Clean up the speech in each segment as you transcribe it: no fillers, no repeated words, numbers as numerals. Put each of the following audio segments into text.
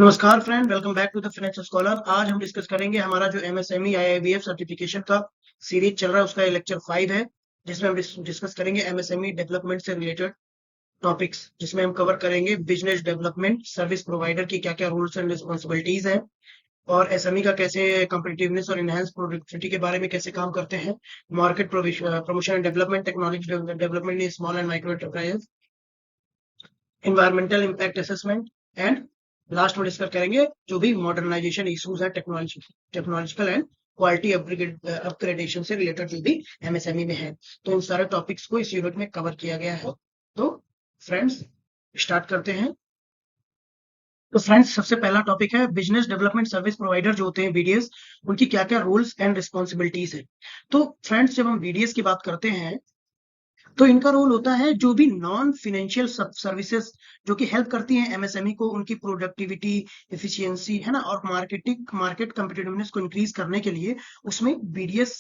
नमस्कार friend, welcome back to the financial scholar. आज हम डिस्कस करेंगे हमारा जो एमएसएमई आईआईबीएफ सर्टिफिकेशन का सीरीज चल रहा है उसका ये लेक्चर 5 है, जिसमें हम डिस्कस करेंगे एमएसएमई डेवलपमेंट से रिलेटेड टॉपिक्स, जिसमें हम कवर करेंगे बिजनेस डेवलपमेंट सर्विस प्रोवाइडर की क्या क्या रूल्स एंड रिस्पॉन्सिबिलिटीज हैं, और एसएमई का कैसे कम्पिटिटिवनेस और इनहेंस प्रोडक्टिविटी के बारे में कैसे काम करते हैं, market promotion and development, technology development in small and micro enterprises, environmental impact assessment and last में डिस्कस करेंगे जो भी मॉडर्नाइजेशन इश्यूज है टेक्नोलॉजिकल एंड क्वालिटी अपग्रेडेशन से रिलेटेड जो भी एमएसएमई में है। तो इन सारे टॉपिक्स को इस यूनिट में कवर किया गया है। तो फ्रेंड्स स्टार्ट करते हैं। तो फ्रेंड्स सबसे पहला टॉपिक है बिजनेस डेवलपमेंट सर्विस प्रोवाइडर जो होते हैं बीडीएस, उनकी क्या क्या रूल्स एंड रिस्पॉन्सिबिलिटीज है। तो फ्रेंड्स जब हम बीडीएस की बात करते हैं तो इनका रोल होता है जो भी नॉन फाइनेंशियल सर्विसेज जो कि हेल्प करती हैं एमएसएमई को उनकी प्रोडक्टिविटी, एफिशिएंसी है ना, और मार्केट कम्पिटिटिवनेस को इंक्रीज करने के लिए उसमें बीडीएस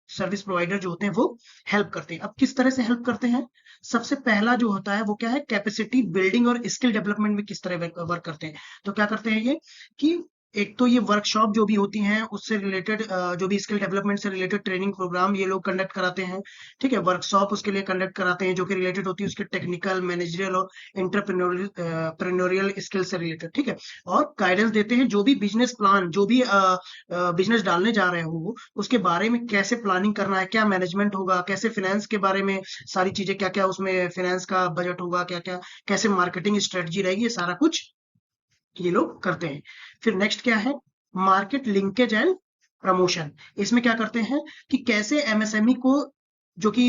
सर्विस प्रोवाइडर जो होते हैं वो हेल्प करते हैं। अब किस तरह से हेल्प करते हैं? सबसे पहला जो होता है वो क्या है, कैपेसिटी बिल्डिंग और स्किल डेवलपमेंट में किस तरह वर्क करते हैं। तो क्या करते हैं ये कि एक तो ये वर्कशॉप जो भी होती हैं उससे रिलेटेड जो भी स्किल डेवलपमेंट से रिलेटेड ट्रेनिंग प्रोग्राम ये लोग कंडक्ट कराते हैं। ठीक है, वर्कशॉप उसके लिए कंडक्ट कराते हैं जो कि रिलेटेड होती है उसके टेक्निकल, मैनेजरियल और एंटरप्रेन्योरियल स्किल से रिलेटेड। ठीक है, और गाइडेंस देते हैं जो भी बिजनेस प्लान, जो भी बिजनेस डालने जा रहे हो उसके बारे में कैसे प्लानिंग करना है, क्या मैनेजमेंट होगा, कैसे फाइनेंस के बारे में सारी चीजें, क्या क्या उसमें फाइनेंस का बजट होगा, क्या क्या कैसे मार्केटिंग स्ट्रेटजी रहेगी, ये सारा कुछ ये लोग करते हैं। फिर नेक्स्ट क्या है, मार्केट लिंकेज एंड प्रमोशन। इसमें क्या करते हैं कि कैसे एमएसएमई को जो कि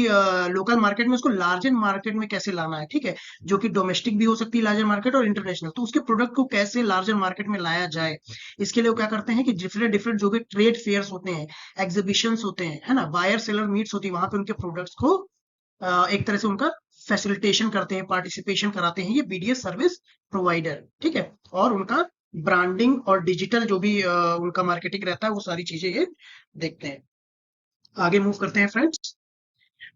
लोकल मार्केट में उसको लार्जर मार्केट में कैसे लाना है। ठीक है, जो कि डोमेस्टिक भी हो सकती है लार्जर मार्केट और इंटरनेशनल, तो उसके प्रोडक्ट को कैसे लार्जर मार्केट में लाया जाए, इसके लिए वो क्या करते हैं कि डिफरेंट डिफरेंट जो भी ट्रेड फेयर्स होते हैं, एग्जीबिशंस होते हैं, है ना, बायर सेलर मीट्स होती है, वहां पे उनके प्रोडक्ट्स को एक तरह से उनका फैसिलिटेशन करते हैं, पार्टिसिपेशन कराते हैं ये बीडीएस सर्विस प्रोवाइडर। ठीक है, और उनका ब्रांडिंग और डिजिटल जो भी उनका मार्केटिंग रहता है वो सारी चीजें ये देखते हैं। आगे मूव करते हैं फ्रेंड्स।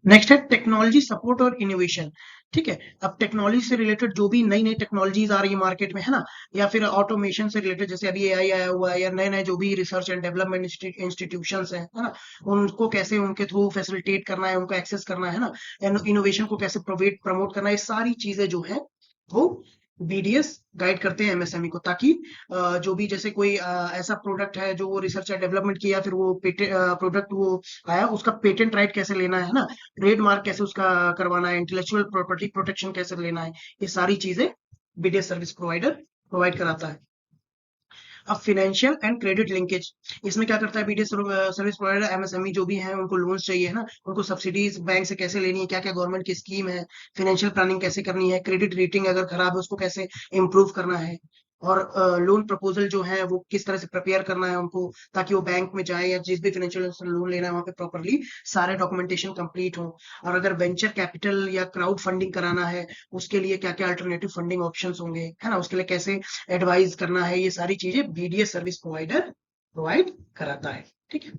नेक्स्ट है टेक्नोलॉजी सपोर्ट और इनोवेशन। ठीक है, अब टेक्नोलॉजी से रिलेटेड जो भी नई नई टेक्नोलॉजीज आ रही है मार्केट में, है ना, या फिर ऑटोमेशन से रिलेटेड जैसे अभी एआई आया हुआ है, या नए नए जो भी रिसर्च एंड डेवलपमेंट इंस्टीट्यूशंस हैं, है ना, उनको कैसे उनके थ्रू फैसिलिटेट करना है, उनको एक्सेस करना है ना, इनोवेशन को कैसे प्रमोट करना है, ये सारी चीजें जो है वो बीडीएस गाइड करते हैं एमएसएमई को, ताकि जो भी जैसे कोई ऐसा प्रोडक्ट है जो वो रिसर्च एंड डेवलपमेंट किया, फिर वो प्रोडक्ट वो आया, उसका पेटेंट राइट कैसे लेना है ना, ट्रेडमार्क कैसे उसका करवाना है, इंटेलेक्चुअल प्रॉपर्टी प्रोटेक्शन कैसे लेना है, ये सारी चीजें बीडीएस सर्विस प्रोवाइडर प्रोवाइड कराता है। अब फाइनेंशियल एंड क्रेडिट लिंकेज, इसमें क्या करता है बीडीएस सर्विस प्रोवाइडर, एमएसएमई जो भी है उनको लोन्स चाहिए है ना, उनको सब्सिडीज बैंक से कैसे लेनी है, क्या क्या गवर्नमेंट की स्कीम है, फाइनेंशियल प्लानिंग कैसे करनी है, क्रेडिट रेटिंग अगर खराब है उसको कैसे इम्प्रूव करना है, और लोन प्रपोजल जो है वो किस तरह से प्रिपेयर करना है उनको, ताकि वो बैंक में जाए या जिस भी फाइनेंशियल लोन लेना है वहां पे प्रॉपरली सारे डॉक्यूमेंटेशन कंप्लीट हो। और अगर वेंचर कैपिटल या क्राउड फंडिंग कराना है उसके लिए क्या क्या अल्टरनेटिव फंडिंग ऑप्शंस होंगे, है ना, उसके लिए कैसे एडवाइस करना है, ये सारी चीजें बीडीएस सर्विस प्रोवाइडर प्रोवाइड कराता है। ठीक है,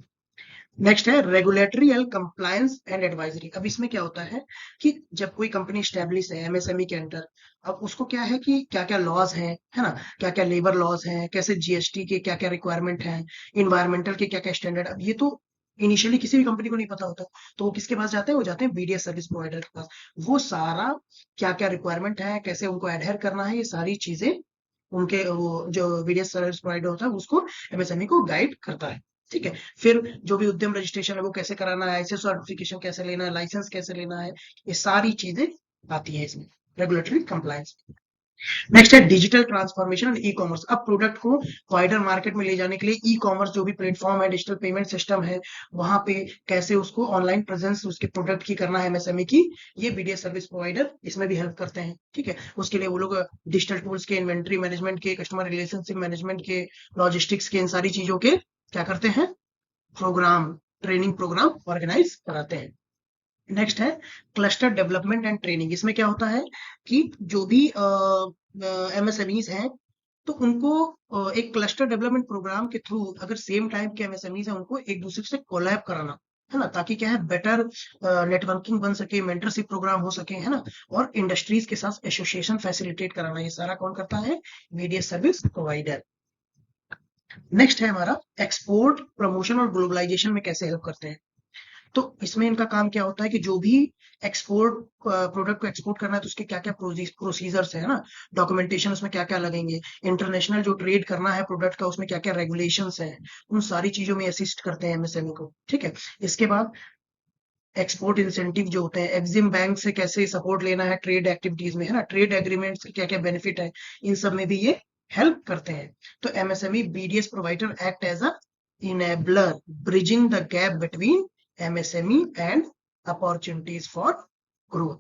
नेक्स्ट है regulatory and compliance and advisory. अब इसमें क्या होता है कि जब कोई कंपनी स्टैब्लिश है एमएसएमई के अंडर, अब उसको क्या है कि क्या क्या लॉज हैं, है ना, क्या क्या लेबर लॉज हैं, कैसे जीएसटी के क्या क्या रिक्वायरमेंट हैं, इन्वायरमेंटल के क्या क्या स्टैंडर्ड, अब ये तो इनिशियली किसी भी कंपनी को नहीं पता होता, तो वो किसके पास जाते हैं, वो जाते हैं बीडीएस सर्विस प्रोवाइडर के पास। वो सारा क्या क्या रिक्वायरमेंट है, कैसे उनको एडहेयर करना है, ये सारी चीजें उनके वो जो बीडीएस सर्विस प्रोवाइडर होता है उसको एमएसएमई को गाइड करता है। ठीक है, फिर जो भी उद्यम रजिस्ट्रेशन है वो कैसे कराना है, आईएसओ सर्टिफिकेशन कैसे लेना है, लाइसेंस कैसे लेना है, ये सारी चीजें आती है इसमें रेगुलेटरी कंप्लायंस। नेक्स्ट है digital transformation and e commerce. अब प्रोडक्ट को वाइडर मार्केट में ले जाने के लिए ई कॉमर्स जो भी प्लेटफॉर्म है, डिजिटल पेमेंट सिस्टम है, वहां पे कैसे उसको ऑनलाइन प्रेजेंस उसके प्रोडक्ट की करना है एमएसएमई की, ये बीडीएस सर्विस प्रोवाइडर इसमें भी हेल्प करते हैं। ठीक है, उसके लिए वो लोग डिजिटल टूल्स के, इन्वेंट्री मैनेजमेंट के, कस्टमर रिलेशनशिप मैनेजमेंट के, लॉजिस्टिक्स के, इन सारी चीजों के क्या करते हैं, प्रोग्राम, ट्रेनिंग प्रोग्राम ऑर्गेनाइज कराते हैं। नेक्स्ट है क्लस्टर डेवलपमेंट एंड ट्रेनिंग। इसमें क्या होता है कि जो भी एमएसएमईज हैं तो उनको एक क्लस्टर डेवलपमेंट प्रोग्राम के थ्रू अगर सेम टाइप के एमएसएमईज हैं उनको एक दूसरे से कोलैब कराना, है ना, ताकि क्या है बेटर नेटवर्किंग बन सके, मेंटरशिप प्रोग्राम हो सके, है ना, और इंडस्ट्रीज के साथ एसोसिएशन फैसिलिटेट कराना, ये सारा कौन करता है, बीडीएस सर्विस प्रोवाइडर। नेक्स्ट है हमारा एक्सपोर्ट प्रमोशन और ग्लोबलाइजेशन में कैसे हेल्प करते हैं। तो इसमें इनका काम क्या होता है कि जो भी एक्सपोर्ट प्रोडक्ट को एक्सपोर्ट करना है तो उसके क्या क्या प्रोसीजर्स है ना, डॉक्यूमेंटेशन उसमें क्या क्या लगेंगे, इंटरनेशनल जो ट्रेड करना है प्रोडक्ट का उसमें क्या क्या रेगुलेशंस है, उन सारी चीजों में असिस्ट करते हैं एमएसएमई को। ठीक है, इसके बाद एक्सपोर्ट इंसेंटिव जो होते हैं, एग्जिम बैंक से कैसे सपोर्ट लेना है ट्रेड एक्टिविटीज में, है ना, ट्रेड एग्रीमेंट्स के क्या क्या बेनिफिट है, इन सब में भी ये हेल्प करते हैं। तो MSME BDS provider act as a enabler bridging the gap between MSME and opportunities for growth.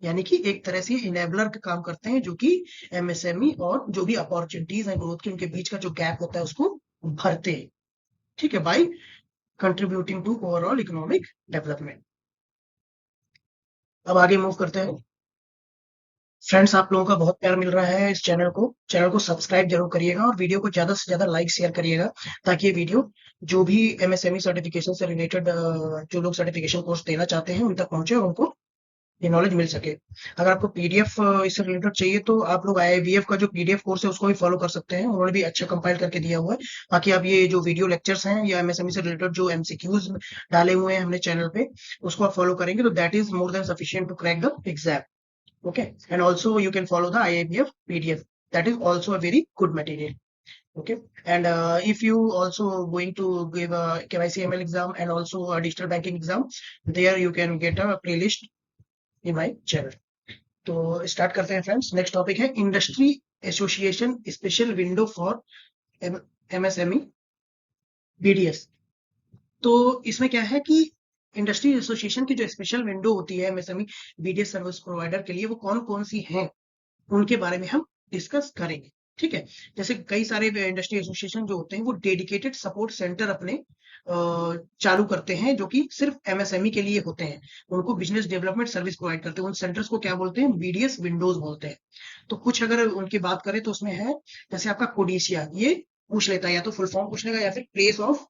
यानी कि एक तरह से इनेबलर का काम करते हैं जो कि एमएसएमई और जो भी अपॉर्चुनिटीज है ग्रोथ के उनके बीच का जो गैप होता है उसको भरते हैं। ठीक है, by contributing to overall economic development. अब आगे मूव करते हैं। फ्रेंड्स, आप लोगों का बहुत प्यार मिल रहा है इस चैनल को सब्सक्राइब जरूर करिएगा और वीडियो को ज्यादा से ज्यादा लाइक शेयर करिएगा, ताकि ये वीडियो जो भी एमएसएमई सर्टिफिकेशन से रिलेटेड जो लोग सर्टिफिकेशन कोर्स देना चाहते हैं उन तक पहुंचे और उनको ये नॉलेज मिल सके। अगर आपको पीडीएफ इससे रिलेटेड चाहिए तो आप लोग आईआईबीएफ का जो पीडीएफ कोर्स है उसको भी फॉलो कर सकते हैं, उन्होंने भी अच्छा कंपाइल करके दिया हुआ है। बाकी आप ये जो वीडियो लेक्चर्स हैं या एमएसएमई से रिलेटेड जो एमसीक्यूज डाले हुए हैं हमने चैनल पे, उसको आप फॉलो करेंगे तो that is more than sufficient to crack the exam. Okay, and also you can follow the IIBF PDF. That is also a very good material. Okay, and if you also going to give a KYC ML exam and also a digital banking exam, there you can get a playlist in my channel. तो start करते हैं friends. Next topic है industry association special window for MSME BDS. तो इसमें क्या है कि industry association की जो स्पेशल विंडो होती है एमएसएमई बीडीएस सर्विस प्रोवाइडर के लिए वो कौन कौन सी हैं उनके बारे में हम डिस्कस करेंगे। ठीक है, जैसे कई सारे इंडस्ट्री एसोसिएशन जो होते हैं वो डेडिकेटेड सपोर्ट सेंटर अपने चालू करते हैं जो कि सिर्फ एमएसएमई के लिए होते हैं, उनको बिजनेस डेवलपमेंट सर्विस प्रोवाइड करते हैं। उन सेंटर्स को क्या बोलते हैं, बीडीएस विंडोज बोलते हैं। तो कुछ अगर उनकी बात करें तो उसमें है जैसे आपका कोडिशिया, ये पूछ लेता है या तो फुल फॉर्म पूछ लेगा या फिर प्लेस ऑफ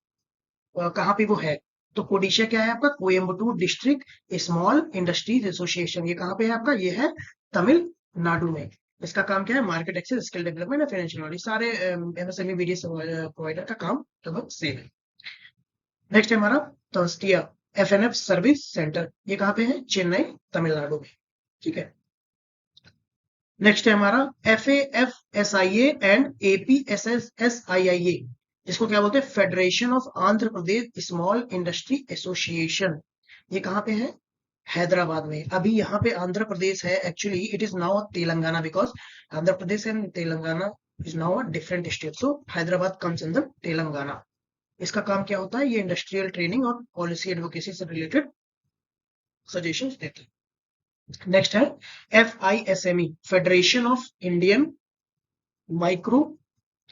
कहाँ पे वो है। तो कोडिशिया क्या है आपका, Coimbatore district small industries association. ये कहाँ पे है आपका, ये है तमिलनाडु में। इसका काम क्या है, मार्केट एक्सेस, स्किल डेवलपमेंट और फाइनेंशियल नॉलेज। सारे एमएसएमई बीडीएस प्रोवाइडर का काम लगभग सेम है। नेक्स्ट है हमारा तंस्टिया एफएनएफ सर्विस सेंटर, ये कहाँ पे है, चेन्नई तमिलनाडु में। ठीक है, नेक्स्ट है हमारा FAFSIA एंड APSSIIA, जिसको क्या बोलते हैं, federation of Andhra Pradesh small industry association. ये कहाँ पे है, हैदराबाद में। अभी यहाँ पे आंध्र प्रदेश है, actually it is now Telangana, because Andhra Pradesh and Telangana is now a different state, so Hyderabad comes in the Telangana. इसका काम क्या होता है, ये इंडस्ट्रियल ट्रेनिंग और पॉलिसी एडवोकेसी से रिलेटेड सजेशंस देते हैं। नेक्स्ट है FISME, federation of Indian micro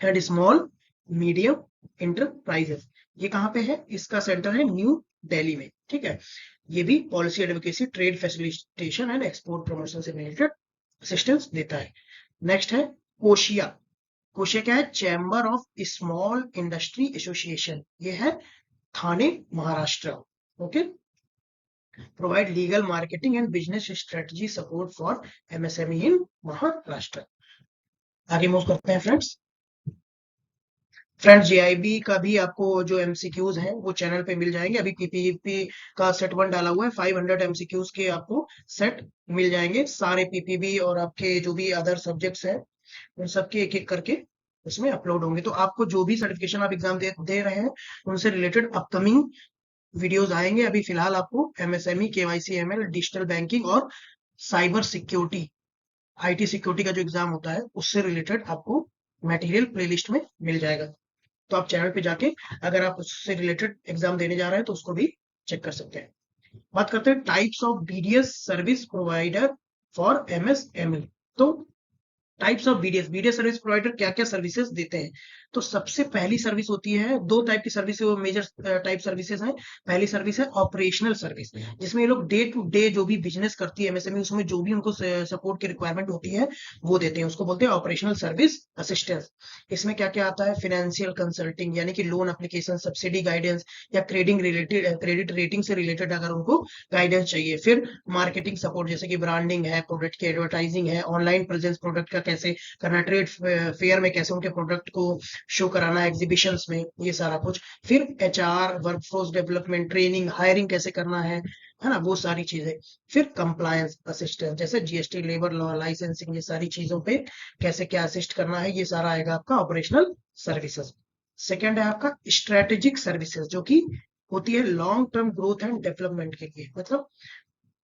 and small medium enterprises. ये कहाँ पे है, इसका सेंटर है न्यू दिल्ली में। ठीक है, ये भी policy advocacy, trade facilitation and export promotion से रिलेटेड असिस्टेंस देता है। नेक्स्ट है कोशिया। कोशिया क्या है, chamber of small industry association, ये है Thane Maharashtra. Okay, provide legal marketing and business strategy support for MSME in Maharashtra. आगे मूव करते हैं फ्रेंड्स। जेआईबी का भी आपको जो एमसीक्यूज हैं वो चैनल पे मिल जाएंगे। अभी पीपीपी का सेट 1 डाला हुआ है, 500 एमसीक्यूज के आपको सेट मिल जाएंगे। सारे पीपीबी और आपके जो भी अदर सब्जेक्ट्स हैं उन सबके एक एक करके उसमें अपलोड होंगे। तो आपको जो भी सर्टिफिकेशन आप एग्जाम दे रहे हैं उनसे रिलेटेड अपकमिंग वीडियोज आएंगे। अभी फिलहाल आपको MSME, KYC, ML, digital banking और साइबर सिक्योरिटी, आईटी सिक्योरिटी का जो एग्जाम होता है उससे रिलेटेड आपको मटेरियल प्लेलिस्ट में मिल जाएगा। तो आप चैनल पे जाके अगर आप उससे रिलेटेड एग्जाम देने जा रहे हैं तो उसको भी चेक कर सकते हैं। बात करते हैं types of BDS service provider for MSME. तो types of BDS service provider क्या क्या सर्विसेज देते हैं। तो सबसे पहली सर्विस होती है, दो टाइप की सर्विस, मेजर टाइप सर्विसेज हैं। पहली सर्विस है ऑपरेशनल सर्विस, जिसमें ये लोग डे टू डे जो भी बिजनेस करती है एमएसएमई उसमें जो भी उनको सपोर्ट की रिक्वायरमेंट होती है वो देते हैं, उसको बोलते हैं ऑपरेशनल सर्विस असिस्टेंस। इसमें क्या क्या आता है, फाइनेंशियल कंसल्टिंग यानी कि लोन एप्लीकेशन, सब्सिडी गाइडेंस या क्रेडिट रेटिंग से रिलेटेड अगर उनको गाइडेंस चाहिए। फिर मार्केटिंग सपोर्ट जैसे कि ब्रांडिंग है, प्रोडक्ट की एडवर्टाइजिंग है, ऑनलाइन प्रेजेंस प्रोडक्ट का कैसे करना है, ट्रेड फेयर में कैसे उनके प्रोडक्ट को शो कराना है, एग्जीबिशंस में, ये सारा कुछ। फिर HR, workforce development, training, hiring कैसे करना है ना, वो सारी चीजें। फिर कंप्लायंस असिस्टेंस, जैसे जीएसटी, लेबर लॉ, लाइसेंसिंग, ये सारी चीजों पे कैसे क्या असिस्ट करना है, ये सारा आएगा आपका ऑपरेशनल सर्विसेज। सेकेंड है आपका स्ट्रेटेजिक सर्विसेज, जो कि होती है long term growth and development के लिए। मतलब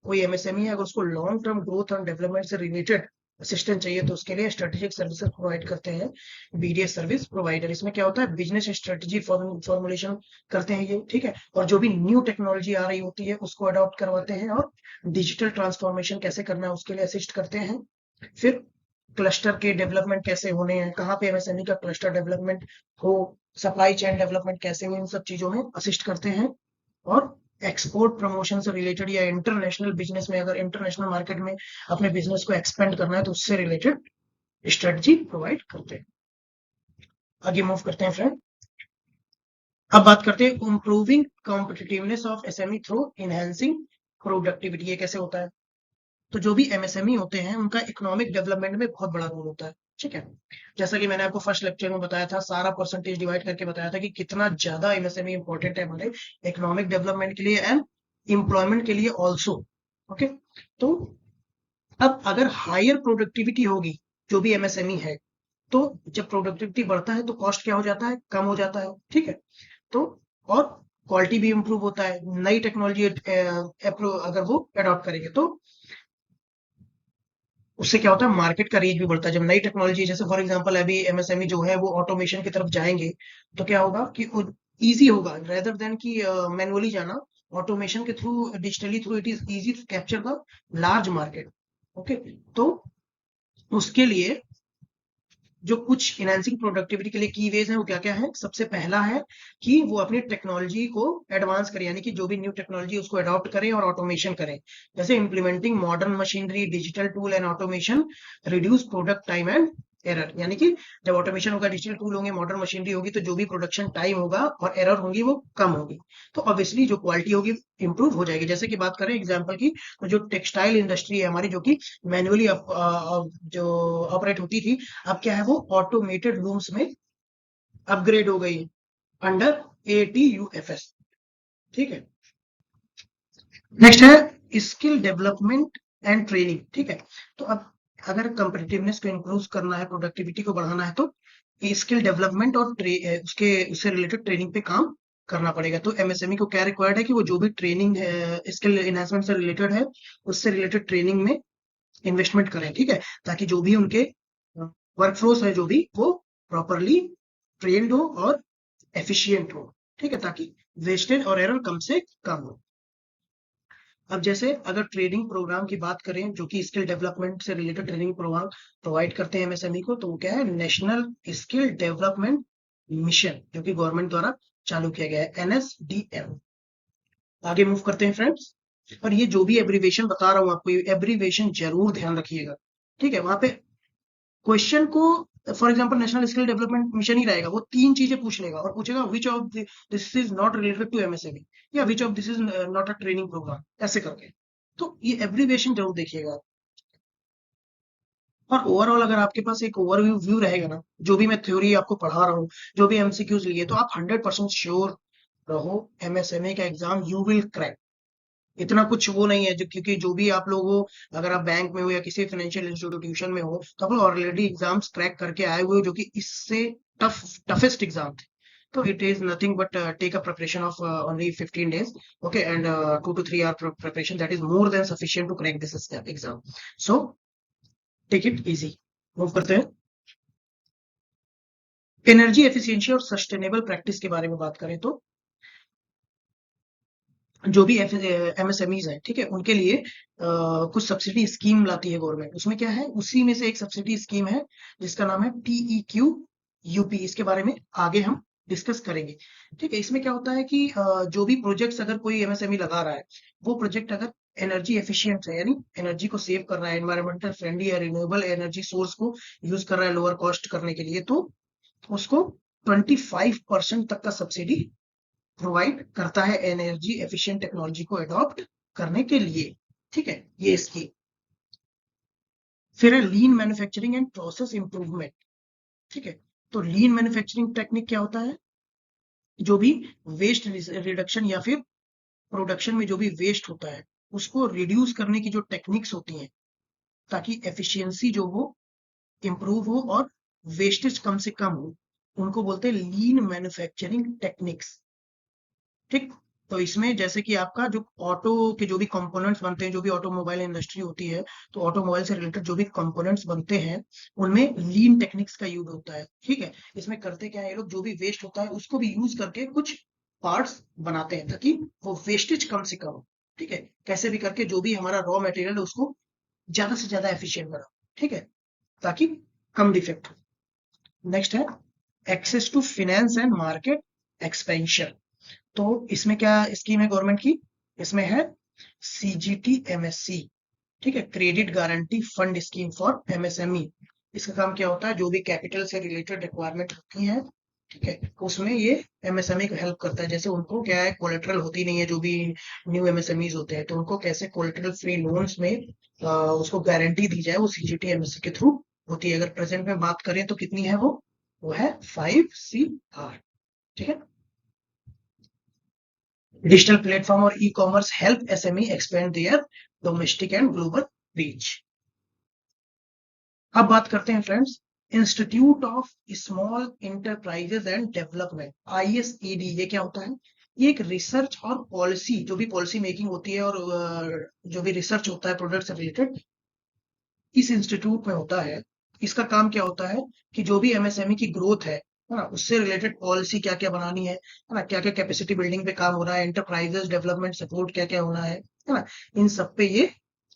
कोई एमएसएमई है, अगर उसको long term growth and development से रिलेटेड असिस्टेंट चाहिए तो उसके लिए स्ट्रेटेजिक सर्विसेज प्रोवाइड करते हैं बीडीएस सर्विस प्रोवाइडर। इसमें क्या होता है, बिजनेस स्ट्रेटेजी फॉर्मुलेशन करते हैं ये, ठीक है, और जो भी न्यू टेक्नोलॉजी आ रही होती है उसको अडॉप्ट करवाते हैं, और डिजिटल ट्रांसफॉर्मेशन कैसे करना है उसके लिए असिस्ट करते हैं। फिर क्लस्टर के डेवलपमेंट कैसे होने हैं, कहाँ पे एमएसएमई का क्लस्टर डेवलपमेंट हो, सप्लाई चेन डेवलपमेंट कैसे हो, इन सब चीजों में असिस्ट करते हैं। और एक्सपोर्ट प्रमोशन से रिलेटेड या इंटरनेशनल बिजनेस में, अगर इंटरनेशनल मार्केट में अपने बिजनेस को एक्सपेंड करना है तो उससे रिलेटेड स्ट्रेटजी प्रोवाइड करते हैं। आगे मूव करते हैं फ्रेंड। अब बात करते हैं improving competitiveness of SME through enhancing productivity. ये कैसे होता है, तो जो भी एमएसएमई होते हैं उनका इकोनॉमिक डेवलपमेंट में बहुत बड़ा रोल होता है, ठीक है। जैसा कि मैंने आपको फर्स्ट लेक्चर में बताया था, सारा परसेंटेज डिवाइड करके बताया था कि कितना ज्यादा एमएसएमई इंपॉर्टेंट है हमारे इकोनॉमिक डेवलपमेंट के लिए एंड एम्प्लॉयमेंट के लिए ऑल्सो। ओके, तो अब अगर हायर प्रोडक्टिविटी होगी जो भी एमएसएमई है, तो जब प्रोडक्टिविटी बढ़ता है तो कॉस्ट क्या हो जाता है, कम हो जाता है, ठीक है। तो और क्वालिटी भी इंप्रूव होता है, नई टेक्नोलॉजी अगर वो अडॉप्ट करेंगे तो उससे क्या होता है, मार्केट का रीच भी बढ़ता है। जब नई टेक्नोलॉजी, जैसे फॉर एग्जांपल अभी एमएसएमई जो है वो ऑटोमेशन की तरफ जाएंगे, तो क्या होगा कि इजी होगा रेदर देन कि मैनुअली जाना। ऑटोमेशन के through, digitally through, it is easy to capture the large market. Okay, तो उसके लिए जो कुछ इनहेंसिंग प्रोडक्टिविटी के लिए की वेज है वो क्या क्या है। सबसे पहला है कि वो अपनी टेक्नोलॉजी को एडवांस करें, यानी कि जो भी न्यू टेक्नोलॉजी उसको अडॉप्ट करें और ऑटोमेशन करें। जैसे implementing modern machinery, digital tool and automation reduce product time and error. यानी कि जब ऑटोमेशन होगा, डिजिटल टूल होंगे, मॉडर्न मशीनरी होगी, तो जो भी प्रोडक्शन टाइम होगा और एरर होंगी वो कम होगी, तो ऑब्वियसली जो क्वालिटी होगी इंप्रूव हो जाएगी। जैसे कि बात करें एग्जांपल की, तो जो टेक्सटाइल इंडस्ट्री है हमारी, जो कि मैनुअली जो ऑपरेट होती थी, अब क्या है, वो ऑटोमेटेड लूम्स में अपग्रेड हो गई अंडर ATUFS, ठीक है। नेक्स्ट है स्किल डेवलपमेंट एंड ट्रेनिंग, ठीक है। तो अब अगर कंपेटिटिवनेस को इंक्रीज करना है, प्रोडक्टिविटी को बढ़ाना है, तो स्किल डेवलपमेंट और उससे रिलेटेड ट्रेनिंग पे काम करना पड़ेगा। तो एमएसएमई को क्या रिक्वायर्ड है कि वो जो भी ट्रेनिंग है, स्किल एनहांसमेंट से रिलेटेड है, उससे रिलेटेड ट्रेनिंग में इन्वेस्टमेंट करें, ठीक है, ताकि जो भी उनके वर्कफोर्स है जो भी, वो प्रॉपरली ट्रेंड हो और एफिशिएंट हो, ठीक है, ताकि वेस्टेज और एरर कम से कम हो। अब जैसे अगर ट्रेनिंग प्रोग्राम की बात करें जो कि स्किल डेवलपमेंट से रिलेटेड ट्रेनिंग प्रोग्राम प्रोवाइड करते हैं एमएसएमई को, तो वो क्या है, नेशनल स्किल डेवलपमेंट मिशन, जो कि गवर्नमेंट द्वारा चालू किया गया है, NSDM। आगे मूव करते हैं फ्रेंड्स। और ये जो भी एब्रीवेशन बता रहा हूँ आपको, ये एब्रीवेशन जरूर ध्यान रखिएगा, ठीक है। वहां पे क्वेश्चन को, for example national skill development mission ही रहेगा, वो तीन चीजें पूछ लेगा और पूछेगा which of this is not related to MSME, या which of this is not a training programme, ऐसे करके। तो ये एब्रीवेशन जरूर देखिएगा। और ओवरऑल अगर आपके पास एक ओवरव्यू व्यू रहेगा ना, जो भी मैं थ्योरी आपको पढ़ा रहा हूँ, जो भी एमसीक्यूज लिए, तो आप 100% श्योर रहो एमएसएमई का एग्जाम यू विल क्रैक। इतना कुछ वो नहीं है जो, क्योंकि जो भी आप लोग हो, अगर आप बैंक में हो या किसी फाइनेंशियल इंस्टीट्यूशन में हो, तो आप लोग ऑलरेडी एग्जाम्स क्रैक करके आए हुए हो, जो कि इससे टफेस्ट एग्जाम थे। तो it is nothing but take a preparation of only 15 days, okay, and 2 to 3 hour preparation, that is more than sufficient to crack this exam. So take it easy. Move करते हैं। Energy efficiency और sustainable practice के बारे में बात करें तो जो भी एमएसएमईज है, ठीक है, उनके लिए कुछ सब्सिडी स्कीम लाती है गवर्नमेंट। उसमें क्या है, उसी में से एक सब्सिडी स्कीम है जिसका नाम है TEQ-UP। इसके बारे में आगे हम डिस्कस करेंगे, ठीक है। इसमें क्या होता है कि जो भी प्रोजेक्ट्स अगर कोई एमएसएमई लगा रहा है, वो प्रोजेक्ट अगर एनर्जी एफिशिएंट है, यानी एनर्जी को सेव कर रहा है, एनवायरमेंटल फ्रेंडली या रिन्यूएबल एनर्जी सोर्स को यूज कर रहा है लोअर कॉस्ट करने के लिए, तो उसको 25% तक का सब्सिडी प्रोवाइड करता है एनर्जी एफिशिएंट टेक्नोलॉजी को अडॉप्ट करने के लिए, ठीक है। ये इसकी फिर है लीन मैन्युफैक्चरिंग एंड प्रोसेस इंप्रूवमेंट। ठीक है, तो लीन मैन्युफैक्चरिंग टेक्निक क्या होता है? जो भी वेस्ट रिडक्शन या फिर प्रोडक्शन में जो भी वेस्ट होता है उसको रिड्यूस करने की जो टेक्निक्स होती हैं ताकि एफिशिएंसी जो हो इम्प्रूव हो और वेस्टेज कम से कम हो, उनको बोलते हैं लीन मैन्युफैक्चरिंग टेक्निक्स। ठीक, तो इसमें जैसे कि आपका जो ऑटो के जो भी कंपोनेंट्स बनते हैं, जो भी ऑटोमोबाइल इंडस्ट्री होती है, तो ऑटोमोबाइल से रिलेटेड जो भी कंपोनेंट्स बनते हैं उनमें लीन टेक्निक्स का यूज होता है। ठीक है, इसमें करते क्या है ये लोग, जो भी वेस्ट होता है उसको भी यूज करके कुछ पार्ट्स बनाते हैं ताकि वो वेस्टेज कम से कम हो। ठीक है, कैसे भी करके जो भी हमारा रॉ मटेरियल है उसको ज्यादा से ज्यादा एफिशिएंट बनाओ। ठीक है, ताकि कम डिफेक्ट हो। नेक्स्ट है access to finance and market expansion. तो इसमें क्या स्कीम है गवर्नमेंट की? इसमें है सीजीटी एमएससी। ठीक है, credit guarantee fund scheme for MSME. इसका काम क्या होता है? जो भी कैपिटल से रिलेटेड रिक्वायरमेंट होती है, ठीक है, उसमें ये एमएसएमई को हेल्प करता है। जैसे उनको क्या है, कोलेटरल होती नहीं है, जो भी न्यू एमएसएमईज होते हैं, तो उनको कैसे कोलेटरल फ्री लोन्स में उसको गारंटी दी जाए, वो सीजीटी एमएससी के थ्रू होती है। अगर प्रेजेंट में बात करें तो कितनी है वो है 5 CR। ठीक है, डिजिटल प्लेटफॉर्म और e commerce help SME expand there domestic and global reach. अब बात करते हैं friends, institute of small enterprises and development, ISED। ये क्या होता है? ये एक रिसर्च और पॉलिसी, जो भी पॉलिसी मेकिंग होती है और जो भी रिसर्च होता है प्रोडक्ट से रिलेटेड, इस इंस्टीट्यूट में होता है। इसका काम क्या होता है कि जो भी एमएसएमई की ग्रोथ है ना, उससे रिलेटेड पॉलिसी क्या क्या बनानी है ना, क्या क्या कैपेसिटी बिल्डिंग पे काम हो रहा है, एंटरप्राइजेस डेवलपमेंट सपोर्ट क्या क्या होना है ना, इन सब पे ये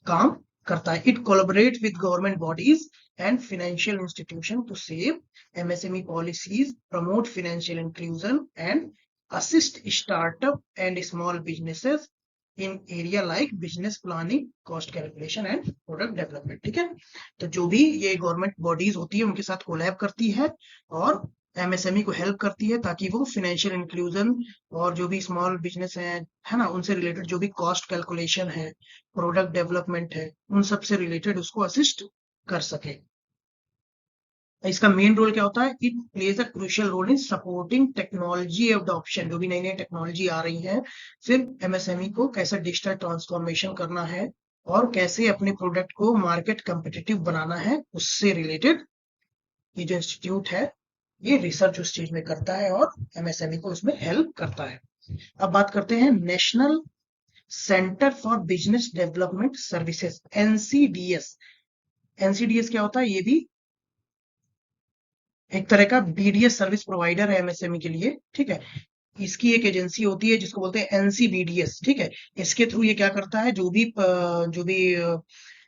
काम करता है। It collaborate with government bodies and financial institution to save MSME policies, promote financial inclusion and assist startup and small businesses in area like business planning, cost calculation and product development. ठीक है, तो जो भी ये government bodies होती है उनके साथ कोलैब करती है और एमएसएमई को हेल्प करती है ताकि वो फाइनेंशियल इंक्लूजन और जो भी स्मॉल बिजनेस है ना, उनसे रिलेटेड जो भी कॉस्ट कैलकुलेशन है, प्रोडक्ट डेवलपमेंट है, उन सब से रिलेटेड उसको असिस्ट कर सके। इसका मेन रोल क्या होता है? It plays a crucial role in supporting technology adoption. जो भी नई नई टेक्नोलॉजी आ रही है, फिर एमएसएमई को कैसे डिजिटल ट्रांसफॉर्मेशन करना है और कैसे अपने प्रोडक्ट को मार्केट कम्पिटिटिव बनाना है, उससे रिलेटेड ये जो इंस्टीट्यूट है ये रिसर्च उस चीज में करता है और एमएसएमई को उसमें हेल्प करता है। अब बात करते हैं national centre for business development services, NCDS। NCDS क्या होता है? ये भी एक तरह का BDS सर्विस प्रोवाइडर है एमएसएमई के लिए। ठीक है, इसकी एक एजेंसी होती है जिसको बोलते हैं NCBDS। ठीक है, इसके थ्रू ये क्या करता है, जो भी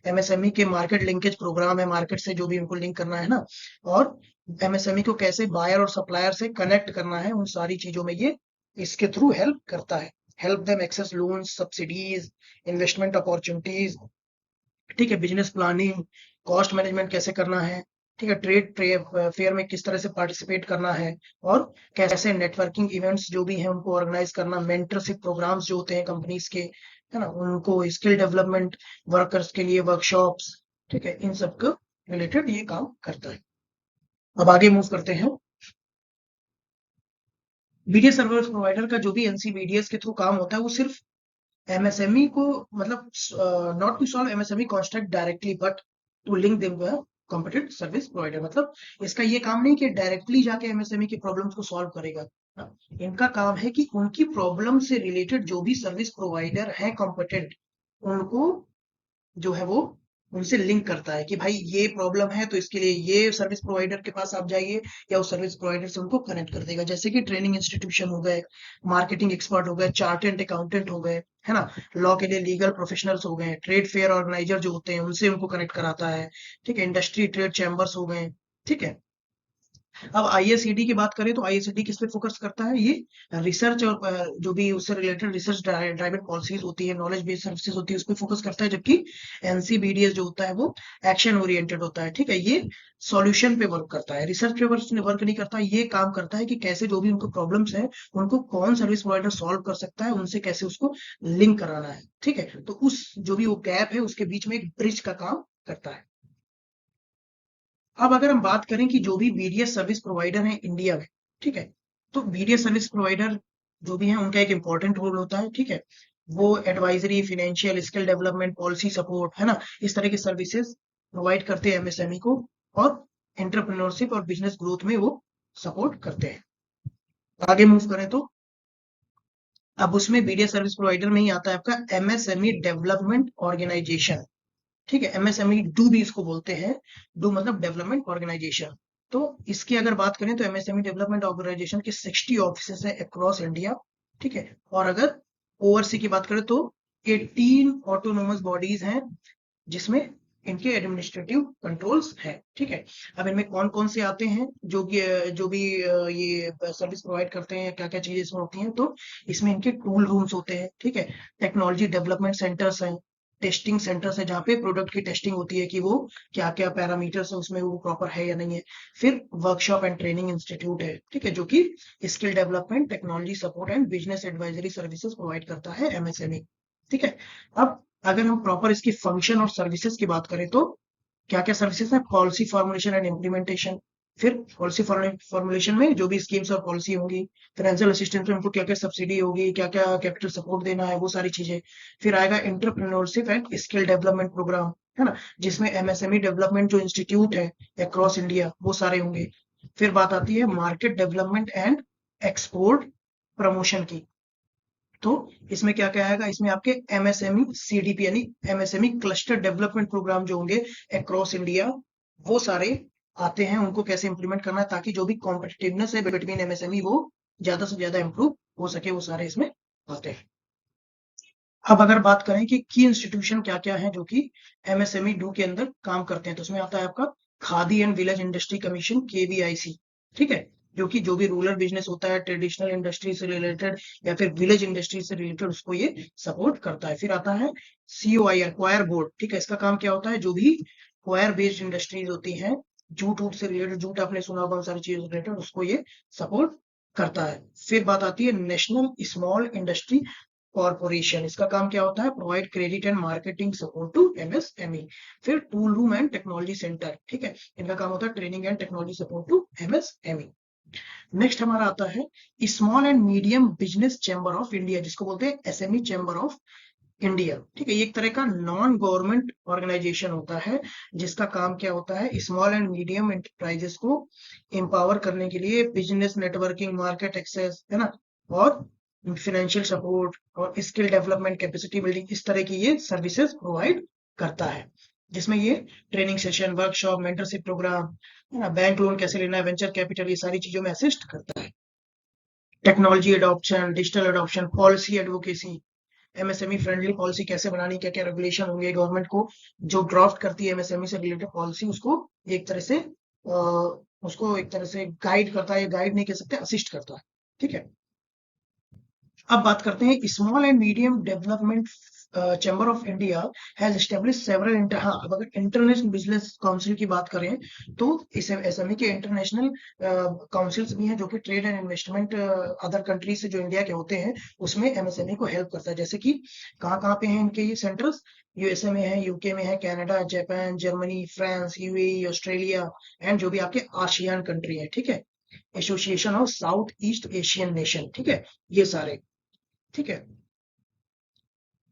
एमएसएमई के मार्केट लिंकेज प्रोग्राम है, मार्केट से जो भी उनको लिंक करना है ना, और एमएसएमई को कैसे बायर और सप्लायर से कनेक्ट करना है, उन सारी चीजों में ये इसके थ्रू हेल्प करता है। Help them access loans, subsidies, investment opportunities. ठीक है, बिजनेस प्लानिंग, कॉस्ट मैनेजमेंट कैसे करना है, ठीक है, ट्रेड फेयर में किस तरह से पार्टिसिपेट करना है, और कैसे नेटवर्किंग इवेंट्स जो भी हैं उनको ऑर्गेनाइज करना, मेंटरशिप प्रोग्राम्स जो होते हैं कंपनीज के, है ना, उनको स्किल डेवलपमेंट, वर्कर्स के लिए वर्कशॉप्स। ठीक है, इन सब को रिलेटेड ये काम करता है। अब आगे मूव करते हैं। बीडीएस सर्विस प्रोवाइडर का जो भी एनसीबीडीएस के थ्रू काम होता है वो सिर्फ एमएसएमई को, मतलब not to solve MSME contract directly but to link them to competent service provider. मतलब इसका ये काम नहीं कि डायरेक्टली जाके एमएसएमई की प्रॉब्लम्स को सॉल्व करेगा। इनका काम है कि उनकी प्रॉब्लम से रिलेटेड जो भी सर्विस प्रोवाइडर है कॉम्पिटेंट, उनको जो है वो उनसे लिंक करता है कि भाई ये प्रॉब्लम है तो इसके लिए ये सर्विस प्रोवाइडर के पास आप जाइए, या उस सर्विस प्रोवाइडर से उनको कनेक्ट कर देगा। जैसे कि ट्रेनिंग इंस्टीट्यूशन हो गए, मार्केटिंग एक्सपर्ट हो गए, चार्टेड अकाउंटेंट हो गए, है ना, लॉ के लिए लीगल प्रोफेशनल्स हो गए, ट्रेड फेयर ऑर्गेनाइजर जो होते हैं उनसे उनको कनेक्ट कराता है। ठीक है, इंडस्ट्री ट्रेड चैम्बर्स हो गए। ठीक है, अब आईएसईडी की बात करें तो आईएसईडी किस पे फोकस करता है? ये रिसर्च और जो भी उससे रिलेटेड रिसर्च ड्राइवन पॉलिसीज होती है, नॉलेज बेस्ड सर्विसेज होती है, उस पे फोकस करता है। जबकि एनसीबीडीएस जो होता है वो एक्शन ओरिएंटेड होता है। ठीक है, ये सॉल्यूशन पे वर्क करता है, रिसर्च पे वर्क नहीं करता। ये काम करता है कि कैसे जो भी उनको प्रॉब्लम्स है उनको कौन सर्विस प्रोवाइडर सॉल्व कर सकता है, उनसे कैसे उसको लिंक कराना है। ठीक है, तो उस जो भी वो गैप है उसके बीच में एक ब्रिज का काम करता है। अब अगर हम बात करें कि जो भी बीडीएस सर्विस प्रोवाइडर हैं इंडिया में, ठीक है, तो बीडीएस सर्विस प्रोवाइडर जो भी हैं उनका एक इंपॉर्टेंट रोल होता है, ठीक है, वो advisory, financial, skill development, policy support, है ना, इस तरह की सर्विसेज प्रोवाइड करते हैं एमएसएमई को, और एंटरप्रेन्योरशिप और बिजनेस ग्रोथ में वो सपोर्ट करते हैं। आगे मूव करें तो अब उसमें बीडीएस सर्विस प्रोवाइडर में ही आता है आपका एमएसएमई डेवलपमेंट ऑर्गेनाइजेशन, ठीक है, एमएसएमई डू भी इसको बोलते हैं, डू मतलब डेवलपमेंट ऑर्गेनाइजेशन। तो इसकी अगर बात करें तो एमएसएमई डेवलपमेंट ऑर्गेनाइजेशन के 60 ऑफिसेस है अक्रॉस इंडिया, ठीक है, और अगर ओवरसी की बात करें तो 18 ऑटोनोमस बॉडीज हैं जिसमें इनके एडमिनिस्ट्रेटिव कंट्रोल्स हैं, ठीक है। अब इनमें कौन कौन से आते हैं जो भी ये सर्विस प्रोवाइड करते हैं, क्या क्या चीजें इसमें होती हैं, तो इसमें इनके टूल रूम्स होते हैं, ठीक है, टेक्नोलॉजी डेवलपमेंट सेंटर्स हैं, टेस्टिंग सेंटर्स है जहाँ पे प्रोडक्ट की टेस्टिंग होती है कि वो क्या क्या पैरामीटर्स है उसमें वो प्रॉपर है या नहीं है, फिर वर्कशॉप एंड ट्रेनिंग इंस्टीट्यूट है, ठीक है, जो कि skill development, technology support and business advisory services provide करता है एमएसएमई, ठीक है। अब अगर हम प्रॉपर इसकी फंक्शन और सर्विसेज की बात करें तो क्या क्या सर्विसेज है, पॉलिसी फॉर्मुलेशन एंड इम्प्लीमेंटेशन, फिर पॉलिसी फॉर्मुलेशन में जो भी स्कीम्स और पॉलिसी होंगी, फाइनेंशियल असिस्टेंस में उनको क्या क्या सब्सिडी होगी, क्या क्या कैपिटल सपोर्ट देना है, वो सारी चीजें, फिर आएगा entrepreneurship and skill development programme, है ना, जिसमें एमएसएमई डेवलपमेंट जो इंस्टीट्यूट है अक्रॉस इंडिया वो सारे होंगे, फिर बात आती है market development and export promotion की, तो इसमें क्या क्या आएगा, इसमें आपके एमएसएमई सीडीपी यानी एमएसएमई क्लस्टर डेवलपमेंट प्रोग्राम जो होंगे अक्रॉस इंडिया वो सारे आते हैं, उनको कैसे इंप्लीमेंट करना है ताकि जो भी कॉम्पिटिटिवनेस है बिटवीन एमएसएमई वो ज्यादा से ज्यादा इंप्रूव हो सके, वो सारे इसमें आते हैं। अब अगर बात करें कि की इंस्टीट्यूशन क्या क्या है जो कि एमएसएमई डू के अंदर काम करते हैं, तो उसमें आता है आपका khadi and village industry commission KVIC, ठीक है, जो कि जो भी रूरल बिजनेस होता है, ट्रेडिशनल इंडस्ट्री से रिलेटेड या फिर विलेज इंडस्ट्री से रिलेटेड, उसको ये सपोर्ट करता है। फिर आता है सीओआईआर क्वायर बोर्ड, ठीक है, इसका काम क्या होता है, जो भी क्वायर बेस्ड इंडस्ट्रीज होती हैं, जूट वूट से रिलेटेड, जूट आपने सुना होगा, सारी चीजों से रिलेटेड उसको ये सपोर्ट करता है। फिर बात आती है नेशनल स्मॉल इंडस्ट्री कॉर्पोरेशन, इसका काम क्या होता है, provide credit and marketing support to MSME. फिर tool room and technology centre, ठीक है, इनका काम होता है training and technology support to MSME. Next हमारा आता है small and medium business chamber of India, जिसको बोलते हैं एसएमई चैम्बर ऑफ इंडिया, ठीक है, ये एक तरह का नॉन गवर्नमेंट ऑर्गेनाइजेशन होता है जिसका काम क्या होता है, स्मॉल एंड मीडियम एंटरप्राइजेस को एम्पावर करने के लिए बिजनेस नेटवर्किंग, मार्केट एक्सेस, है ना, और फाइनेंशियल सपोर्ट और स्किल डेवलपमेंट, कैपेसिटी बिल्डिंग, इस तरह की ये सर्विसेज प्रोवाइड करता है, जिसमें ये training session, workshop, mentorship programme, है ना, बैंक लोन कैसे लेना है, वेंचर कैपिटल, ये सारी चीजों में असिस्ट करता है। Technology adoption, digital adoption, policy advocacy, MSME friendly policy कैसे बनानी, क्या क्या रेगुलेशन होंगे गवर्नमेंट को जो ड्राफ्ट करती है एमएसएमई से रिलेटेड पॉलिसी, उसको एक तरह से गाइड करता है, गाइड नहीं कह सकते, असिस्ट करता है, ठीक है। अब बात करते हैं small and medium development chamber of India has establish several हाँ, अब अगर इंटरनेशनल बिजनेस काउंसिल की बात करें तो इस एसएमई के इंटरनेशनल काउंसिल्स भी हैं जो कि trade and investment other country से जो इंडिया के होते हैं उसमें एमएसएमई को हेल्प करता है, जैसे कि कहाँ कहाँ पे हैं इनके ये सेंटर्स, यूएसए में है, यूके में है, Canada, Japan, Germany, France, UAE, Australia and जो भी आपके आसियान कंट्री है, ठीक है, association of south east Asian nation, ठीक है, ये सारे, ठीक है।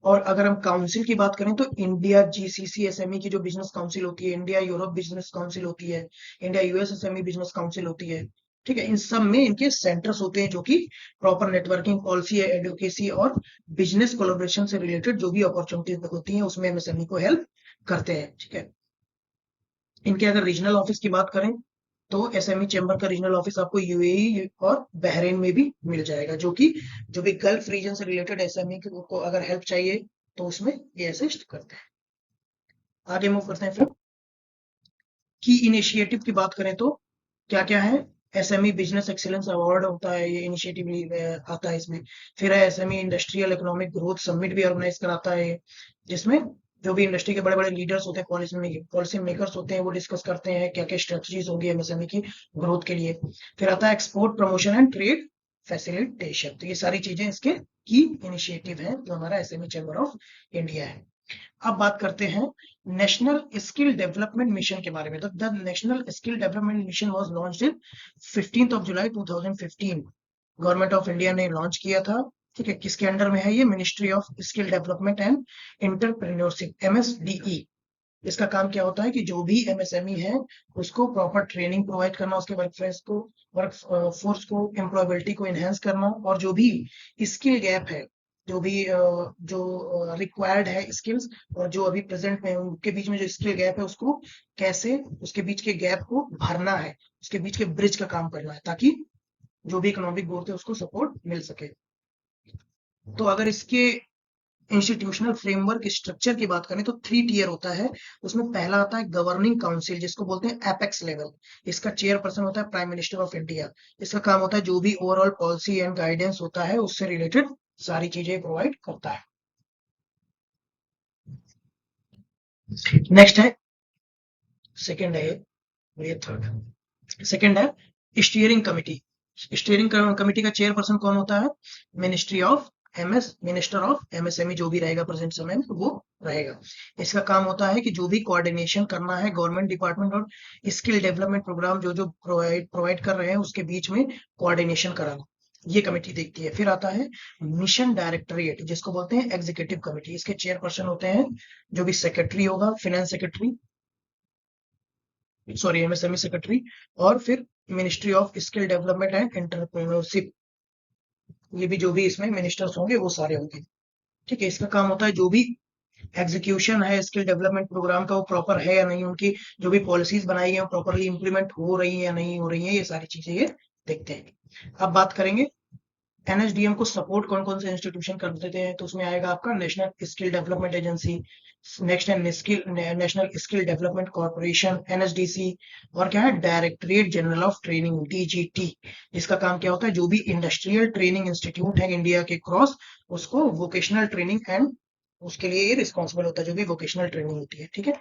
और अगर हम काउंसिल की बात करें तो इंडिया जीसीसी एसएमई की जो बिजनेस काउंसिल होती है, इंडिया यूरोप बिजनेस काउंसिल होती है, India US SME business council होती है, ठीक है, इन सब में इनके सेंटर्स होते हैं जो कि प्रॉपर नेटवर्किंग, पॉलिसी, एडवोकेसी और बिजनेस कोलैबोरेशन से रिलेटेड जो भी अपॉर्चुनिटीज होती हैं उसमें एमएसएमई को हेल्प करते हैं, ठीक है। इनके अगर रीजनल ऑफिस की बात करें तो एसएमई चैम्बर का रीजनल ऑफिस आपको यूएई और बहरीन में भी मिल जाएगा, जो कि जो भी गल्फ रीजन से रिलेटेड एसएमई को अगर हेल्प चाहिए तो उसमें ये असिस्ट करते हैं। आगे मूव करते हैं फिर की इनिशिएटिव की बात करें तो क्या क्या है, एसएमई बिजनेस एक्सीलेंस अवार्ड होता है, ये इनिशिएटिव आता है इसमें। फिर है SME industrial economic growth summit भी ऑर्गेनाइज कराता है, जिसमें जो भी इंडस्ट्री के बड़े बड़े लीडर्स होते हैं, पॉलिसी मेकर्स होते हैं, वो डिस्कस करते हैं क्या क्या स्ट्रेटजीज होंगी एमएसएमई की ग्रोथ के लिए। फिर आता है export promotion and trade facilitation, तो ये सारी चीजें इसके की इनिशिएटिव है जो हमारा एसएमई चैम्बर ऑफ इंडिया है। अब बात करते हैं नेशनल स्किल डेवलपमेंट मिशन के बारे में। तो the national skill development mission was launched in 15th of July 2015। Government of India ने लॉन्च किया था। ठीक है, किसके अंडर में है ये? Ministry of skill development and entrepreneurship, MSDE। इसका काम क्या होता है कि जो भी MSME है उसको प्रॉपर ट्रेनिंग प्रोवाइड करना, उसके वर्क फोर्स को, एम्प्लॉयबिलिटी को एनहेंस करना, और जो भी स्किल गैप है, जो भी जो रिक्वायर्ड है स्किल्स और जो अभी प्रेजेंट में उनके बीच में जो स्किल गैप है उसको कैसे, उसके बीच के गैप को भरना है, उसके बीच के ब्रिज का काम करना है, ताकि जो भी इकोनॉमिक ग्रोथ है उसको सपोर्ट मिल सके। तो अगर इसके इंस्टीट्यूशनल फ्रेमवर्क स्ट्रक्चर की बात करें तो 3 टियर होता है। उसमें पहला आता है गवर्निंग काउंसिल, जिसको बोलते हैं एपेक्स लेवल। इसका चेयरपर्सन होता है प्राइम मिनिस्टर ऑफ इंडिया। इसका काम होता है जो भी ओवरऑल पॉलिसी एंड गाइडेंस होता है उससे रिलेटेड सारी चीजें प्रोवाइड करता है। नेक्स्ट है, सेकंड है ये थर्ड, सेकंड है स्टीयरिंग कमिटी। स्टीयरिंग कमिटी का चेयरपर्सन कौन होता है? मिनिस्टर ऑफ MSME जो भी रहेगा प्रेजेंट समय में वो रहेगा। इसका काम होता है कि जो भी कोऑर्डिनेशन करना है गवर्नमेंट डिपार्टमेंट और स्किल डेवलपमेंट प्रोग्राम जो जो प्रोवाइड कर रहे हैं उसके बीच में कोऑर्डिनेशन कराना, ये कमेटी देखती है। फिर आता है मिशन डायरेक्टरेट, जिसको बोलते हैं एग्जीक्यूटिव कमेटी। इसके चेयरपर्सन होते हैं जो भी सेक्रेटरी होगा, finance secretary, sorry MSME secretary, और फिर ministry of skill development and entrepreneurship, ये भी जो भी इसमें मिनिस्टर्स होंगे वो सारे होंगे। ठीक है, इसका काम होता है जो भी एग्जीक्यूशन है स्किल डेवलपमेंट प्रोग्राम का वो प्रॉपर है या नहीं, उनकी जो भी पॉलिसीज बनाई है प्रॉपरली इंप्लीमेंट हो रही है या नहीं हो रही है, ये सारी चीजें ये देखते हैं। अब बात करेंगे NSDM को सपोर्ट कौन कौन से इंस्टीट्यूशन कर देते हैं। तो उसमें आएगा आपका national skill development agency, next है national skill development corporation NSDC, और क्या है directorate general of training DGT। इसका काम क्या होता है जो भी इंडस्ट्रियल ट्रेनिंग इंस्टीट्यूट है इंडिया के क्रॉस उसको वोकेशनल ट्रेनिंग एंड उसके लिए ये रिस्पॉन्सिबल होता है जो भी वोकेशनल ट्रेनिंग होती है। ठीक है,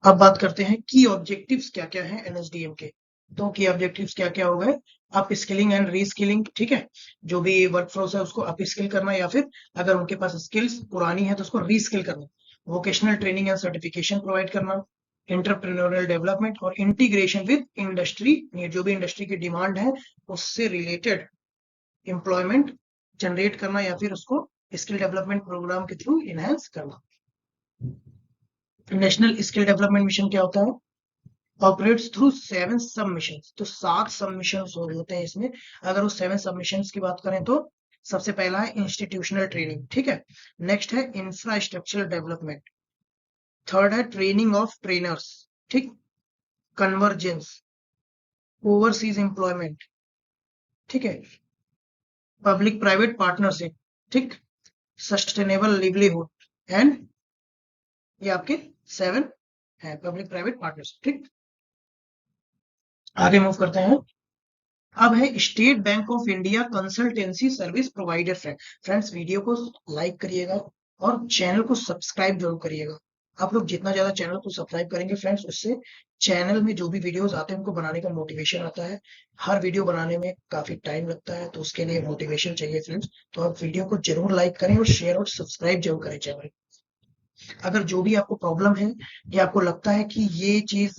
अब बात करते हैं की ऑब्जेक्टिव्स क्या क्या है NSDM के। तो की ऑब्जेक्टिव्स क्या क्या हो गए? Up skilling and reskilling. ठीक है, जो भी वर्कफोर्स है उसको अप स्किल करना, या फिर अगर उनके पास स्किल्स पुरानी है तो उसको रीस्किल करना। Vocational training and certification provide करना। एंटरप्रेन्योरियल डेवलपमेंट और इंटीग्रेशन विद इंडस्ट्री, जो भी इंडस्ट्री की डिमांड है उससे रिलेटेड एम्प्लॉयमेंट जनरेट करना, या फिर उसको स्किल डेवलपमेंट प्रोग्राम के थ्रू इनहेंस करना। नेशनल स्किल डेवलपमेंट मिशन क्या होता है? Operates through 7 submissions. तो 7 सबमिशंस होते हैं इसमें। अगर उस 7 सबमिशंस की बात करें तो सबसे पहला है इंस्टीट्यूशनल ट्रेनिंग। ठीक है, नेक्स्ट है इंफ्रास्ट्रक्चरल डेवलपमेंट, थर्ड है ट्रेनिंग ऑफ ट्रेनर्स, ठीक, कन्वर्जेंस, ओवरसीज एम्प्लॉयमेंट, ठीक है, पब्लिक प्राइवेट पार्टनरशिप, ठीक, सस्टेनेबल लिवलीहुड एंड, ये आपके 7 है पब्लिक प्राइवेट पार्टनरशिप। ठीक, आगे मूव करते हैं। अब है state bank of India consultancy service provider. Friends video को लाइक करिएगा और चैनल को सब्सक्राइब जरूर करिएगा। आप लोग जितना ज्यादा चैनल को सब्सक्राइब करेंगे फ्रेंड्स, उससे चैनल में जो भी वीडियोस आते हैं उनको बनाने का मोटिवेशन आता है। हर वीडियो बनाने में काफी टाइम लगता है तो उसके लिए मोटिवेशन चाहिए फ्रेंड्स। तो आप वीडियो को जरूर लाइक करें और शेयर और सब्सक्राइब जरूर करें चैनल। अगर जो भी आपको प्रॉब्लम है या आपको लगता है कि ये चीज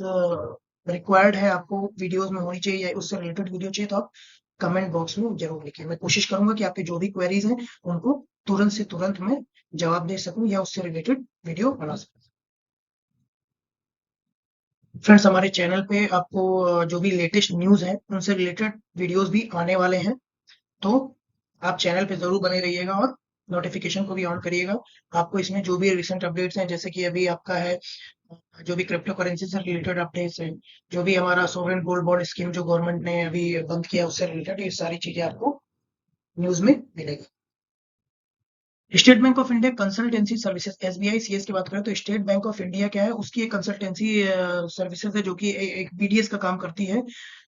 रिक्वायर्ड है, आपको वीडियोस में होनी चाहिए या उससे रिलेटेड वीडियो चाहिए, तो आप कमेंट बॉक्स में जरूर लिखिए। मैं कोशिश करूंगा कि आपके जो भी क्वेरीज हैं उनको तुरंत से तुरंत मैं जवाब दे सकूं या उससे रिलेटेड वीडियो बना सकूं। फ्रेंड्स हमारे चैनल पे आपको जो भी लेटेस्ट न्यूज है उनसे रिलेटेड वीडियोस भी आने वाले हैं, तो आप चैनल पे जरूर बने रहिएगा और नोटिफिकेशन को भी ऑन करिएगा। आपको इसमें जो भी रिसेंट अपडेट्स हैं, जैसे कि अभी आपका है जो भी क्रिप्टो करेंसी से रिलेटेड अपडेट्स हैं, जो भी हमारा सोवरेन गोल्ड बॉन्ड स्कीम जो गवर्नमेंट ने अभी बंद किया उससे रिलेटेड, ये सारी चीजें आपको न्यूज में मिलेगी। State bank of India consultancy services SBI CS की बात करें तो स्टेट बैंक ऑफ इंडिया क्या है, उसकी एक कंसल्टेंसी सर्विसेज है जो कि एक BDS का काम करती है,